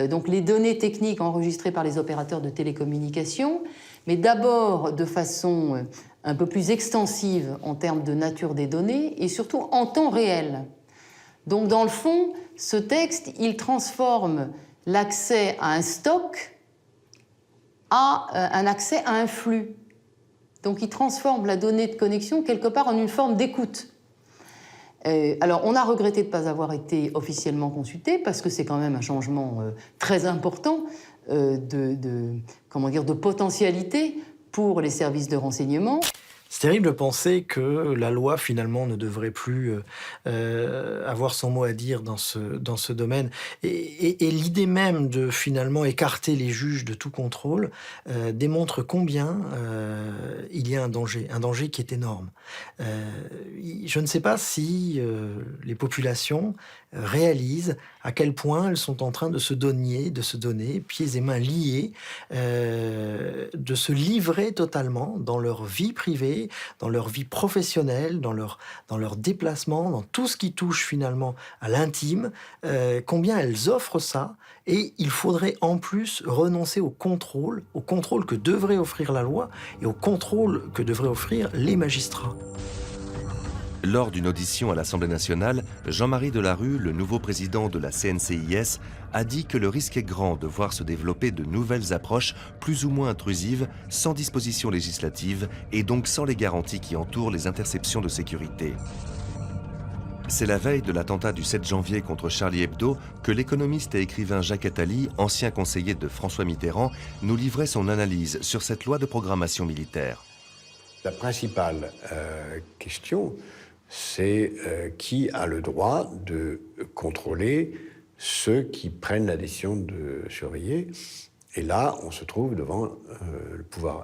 Donc, les données techniques enregistrées par les opérateurs de télécommunications, mais d'abord de façon un peu plus extensive en termes de nature des données et surtout en temps réel. Donc, dans le fond, ce texte, il transforme l'accès à un stock à un accès à un flux. Donc, il transforme la donnée de connexion quelque part en une forme d'écoute. Alors, on a regretté de ne pas avoir été officiellement consulté parce que c'est quand même un changement très important de potentialité pour les services de renseignement. C'est terrible de penser que la loi, finalement, ne devrait plus avoir son mot à dire dans ce domaine. Et l'idée même de, finalement, écarter les juges de tout contrôle démontre combien il y a un danger qui est énorme. Je ne sais pas si les populations réalisent à quel point elles sont en train de se donner pieds et mains liés, de se livrer totalement dans leur vie privée, dans leur vie professionnelle, dans leur déplacement, dans tout ce qui touche finalement à l'intime, combien elles offrent ça, et il faudrait en plus renoncer au contrôle que devrait offrir la loi et au contrôle que devraient offrir les magistrats. Lors d'une audition à l'Assemblée nationale, Jean-Marie Delarue, le nouveau président de la CNCIS, a dit que le risque est grand de voir se développer de nouvelles approches plus ou moins intrusives, sans disposition législative et donc sans les garanties qui entourent les interceptions de sécurité. C'est la veille de l'attentat du 7 janvier contre Charlie Hebdo que l'économiste et écrivain Jacques Attali, ancien conseiller de François Mitterrand, nous livrait son analyse sur cette loi de programmation militaire. La principale question, c'est qui a le droit de contrôler ceux qui prennent la décision de surveiller. Et là, on se trouve devant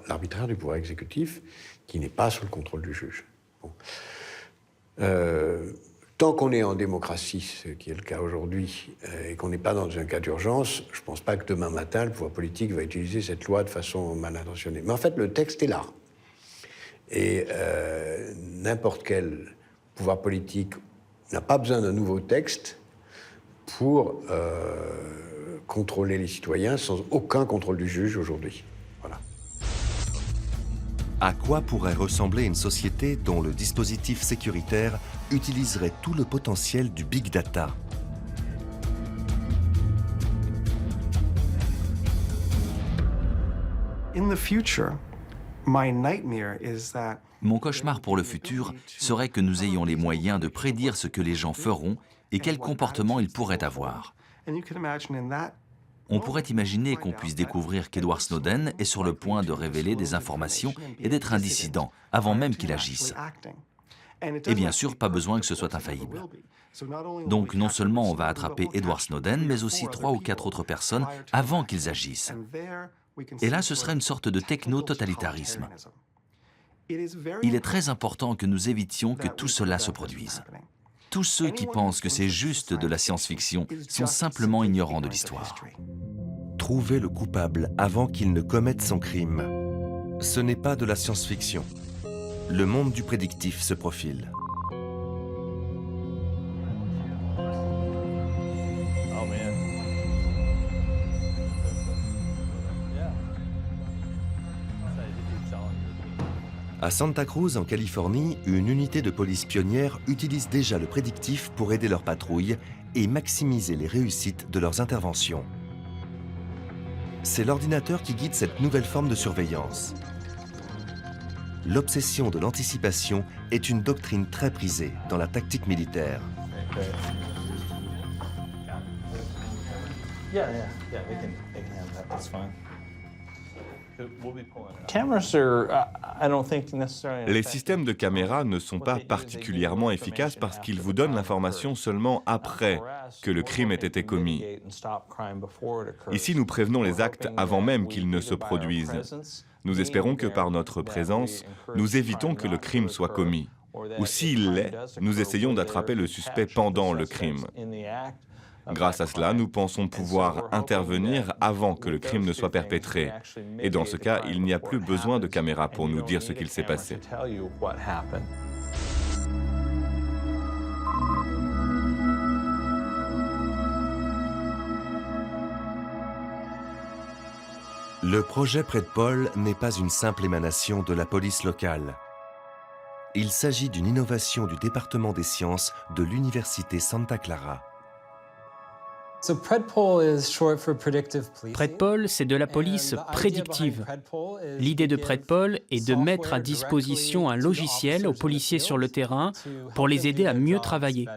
l'arbitraire du pouvoir exécutif qui n'est pas sous le contrôle du juge. Bon. Tant qu'on est en démocratie, ce qui est le cas aujourd'hui, et qu'on n'est pas dans un cas d'urgence, je ne pense pas que demain matin, le pouvoir politique va utiliser cette loi de façon mal intentionnée. Mais en fait, le texte est là. Et n'importe quel pouvoir politique n'a pas besoin d'un nouveau texte pour contrôler les citoyens sans aucun contrôle du juge aujourd'hui. Voilà. À quoi pourrait ressembler une société dont le dispositif sécuritaire utiliserait tout le potentiel du big data ? In the future, my nightmare is that mon cauchemar pour le futur serait que nous ayons les moyens de prédire ce que les gens feront et quel comportement ils pourraient avoir. On pourrait imaginer qu'on puisse découvrir qu'Edward Snowden est sur le point de révéler des informations et d'être un dissident avant même qu'il agisse. Et bien sûr, pas besoin que ce soit infaillible. Donc non seulement on va attraper Edward Snowden, mais aussi 3 ou 4 autres personnes avant qu'ils agissent. Et là, ce serait une sorte de techno-totalitarisme. Il est très important que nous évitions que tout cela se produise. Tous ceux qui pensent que c'est juste de la science-fiction sont simplement ignorants de l'histoire. Trouver le coupable avant qu'il ne commette son crime. Ce n'est pas de la science-fiction. Le monde du prédictif se profile. À Santa Cruz, en Californie, une unité de police pionnière utilise déjà le prédictif pour aider leurs patrouilles et maximiser les réussites de leurs interventions. C'est l'ordinateur qui guide cette nouvelle forme de surveillance. L'obsession de l'anticipation est une doctrine très prisée dans la tactique militaire. Les systèmes de caméra ne sont pas particulièrement efficaces parce qu'ils vous donnent l'information seulement après que le crime ait été commis. Ici, nous prévenons les actes avant même qu'ils ne se produisent. Nous espérons que par notre présence, nous évitons que le crime soit commis. Ou s'il l'est, nous essayons d'attraper le suspect pendant le crime. Grâce à cela, nous pensons pouvoir intervenir avant que le crime ne soit perpétré. Et dans ce cas, il n'y a plus besoin de caméra pour nous dire ce qu'il s'est passé. Le projet Predpol n'est pas une simple émanation de la police locale. Il s'agit d'une innovation du département des sciences de l'Université Santa Clara. Predpol, c'est de la police prédictive. L'idée de Predpol est de mettre à disposition un logiciel aux policiers sur le terrain pour les aider à mieux travailler.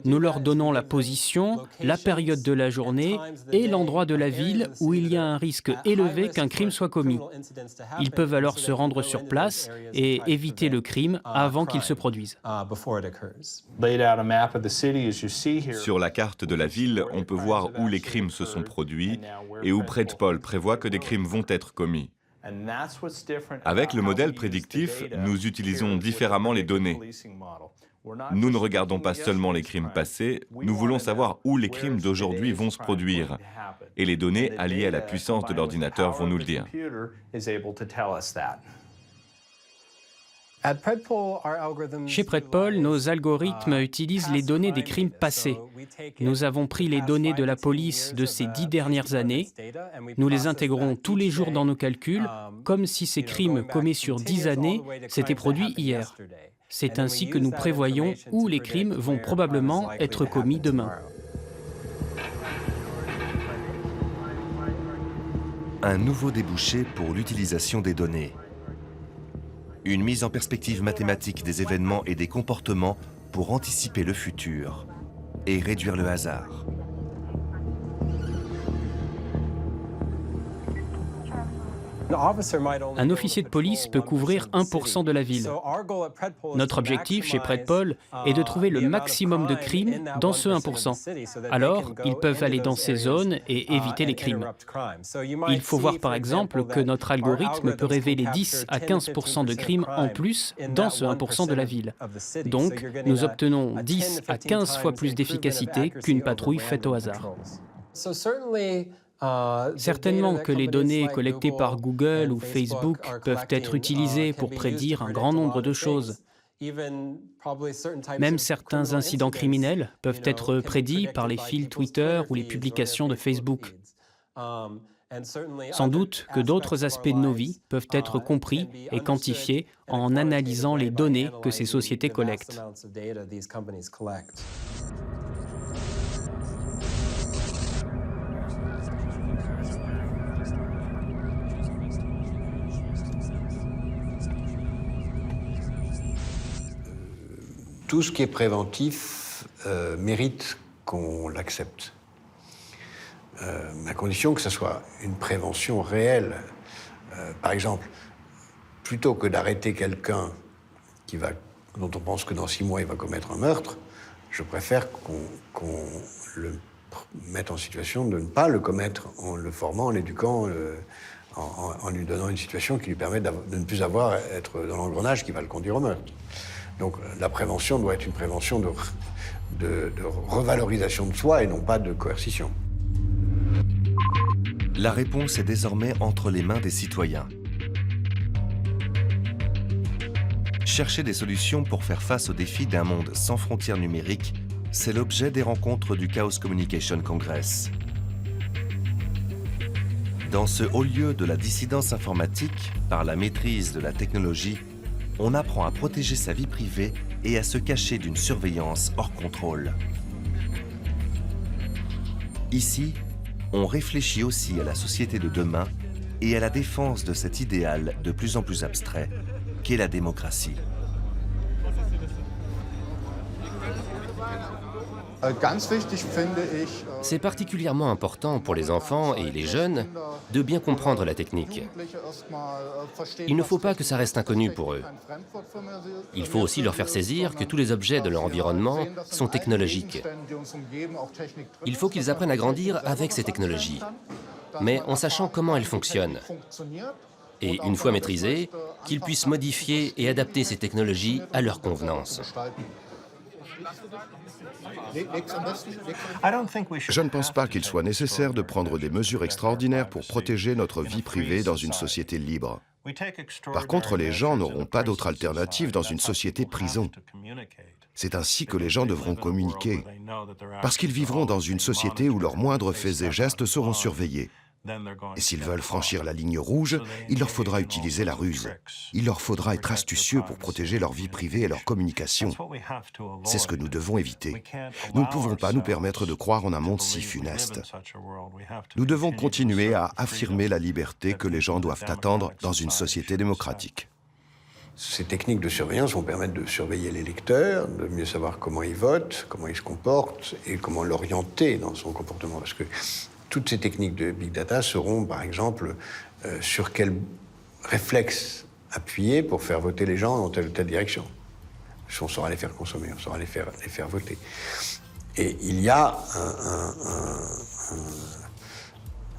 Nous leur donnons la position, la période de la journée et l'endroit de la ville où il y a un risque élevé qu'un crime soit commis. Ils peuvent alors se rendre sur place et éviter le crime avant qu'il se produise. Sur la carte de la ville, on peut voir où les crimes se sont produits et où Predpol prévoit que des crimes vont être commis. Avec le modèle prédictif, nous utilisons différemment les données. Nous ne regardons pas seulement les crimes passés, nous voulons savoir où les crimes d'aujourd'hui vont se produire. Et les données alliées à la puissance de l'ordinateur vont nous le dire. Chez Predpol, nos algorithmes utilisent les données des crimes passés. Nous avons pris les données de la police de ces 10 dernières années. Nous les intégrons tous les jours dans nos calculs, comme si ces crimes commis sur 10 années s'étaient produits hier. C'est ainsi que nous prévoyons où les crimes vont probablement être commis demain. Un nouveau débouché pour l'utilisation des données. Une mise en perspective mathématique des événements et des comportements pour anticiper le futur et réduire le hasard. Un officier de police peut couvrir 1% de la ville. Notre objectif chez Predpol est de trouver le maximum de crimes dans ce 1%. Alors, ils peuvent aller dans ces zones et éviter les crimes. Il faut voir par exemple que notre algorithme peut révéler 10 à 15% de crimes en plus dans ce 1% de la ville. Donc, nous obtenons 10 à 15 fois plus d'efficacité qu'une patrouille faite au hasard. Certainement que les données collectées par Google ou Facebook peuvent être utilisées pour prédire un grand nombre de choses. Même certains incidents criminels peuvent être prédits par les fils Twitter ou les publications de Facebook. Sans doute que d'autres aspects de nos vies peuvent être compris et quantifiés en analysant les données que ces sociétés collectent. Tout ce qui est préventif mérite qu'on l'accepte. À condition que ce soit une prévention réelle. Par exemple, plutôt que d'arrêter quelqu'un dont on pense que dans 6 mois il va commettre un meurtre, je préfère qu'on le mette en situation de ne pas le commettre en le formant, en l'éduquant, en lui donnant une situation qui lui permet de ne plus être dans l'engrenage qui va le conduire au meurtre. Donc la prévention doit être une prévention de revalorisation de soi et non pas de coercition. La réponse est désormais entre les mains des citoyens. Chercher des solutions pour faire face aux défis d'un monde sans frontières numériques, c'est l'objet des rencontres du Chaos Communication Congress. Dans ce haut lieu de la dissidence informatique, par la maîtrise de la technologie, on apprend à protéger sa vie privée et à se cacher d'une surveillance hors contrôle. Ici, on réfléchit aussi à la société de demain et à la défense de cet idéal de plus en plus abstrait qu'est la démocratie. C'est particulièrement important pour les enfants et les jeunes de bien comprendre la technique. Il ne faut pas que ça reste inconnu pour eux. Il faut aussi leur faire saisir que tous les objets de leur environnement sont technologiques. Il faut qu'ils apprennent à grandir avec ces technologies, mais en sachant comment elles fonctionnent. Et une fois maîtrisées, qu'ils puissent modifier et adapter ces technologies à leur convenance. Je ne pense pas qu'il soit nécessaire de prendre des mesures extraordinaires pour protéger notre vie privée dans une société libre. Par contre, les gens n'auront pas d'autre alternative dans une société prison. C'est ainsi que les gens devront communiquer, parce qu'ils vivront dans une société où leurs moindres faits et gestes seront surveillés. Et s'ils veulent franchir la ligne rouge, il leur faudra utiliser la ruse. Il leur faudra être astucieux pour protéger leur vie privée et leur communication. C'est ce que nous devons éviter. Nous ne pouvons pas nous permettre de croire en un monde si funeste. Nous devons continuer à affirmer la liberté que les gens doivent attendre dans une société démocratique. Ces techniques de surveillance vont permettre de surveiller l'électeur, de mieux savoir comment il vote, comment il se comporte et comment l'orienter dans son comportement. Parce que toutes ces techniques de big data seront, par exemple, sur quel réflexe appuyer pour faire voter les gens dans telle ou telle direction. On saura les faire consommer, on saura les faire voter. Et il y a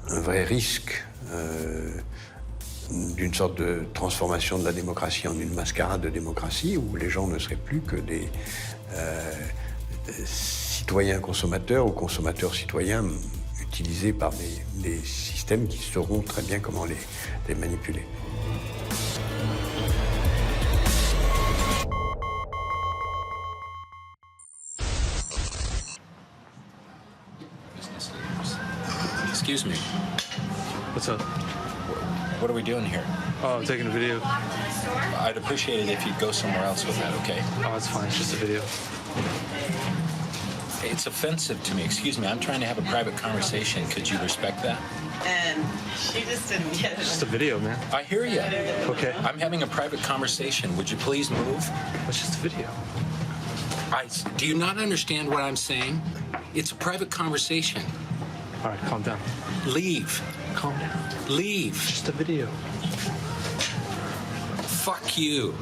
un vrai risque d'une sorte de transformation de la démocratie en une mascarade de démocratie où les gens ne seraient plus que des citoyens consommateurs ou consommateurs citoyens utilisés par des systèmes qui sauront très bien comment les manipuler. Excuse me. What's up? What are we doing here? Oh, I'm taking a video. I'd appreciate it if you'd go somewhere else with that, okay? Oh, it's fine. It's just a video. It's offensive to me. Excuse me, I'm trying to have a private conversation. Could you respect that? And she just didn't get it. It's just a video, man. I hear you. Okay. I'm having a private conversation. Would you please move? It's just a video. Do you not understand what I'm saying? It's a private conversation. All right, calm down. Leave. Calm down. Leave. It's just a video. Fuck you.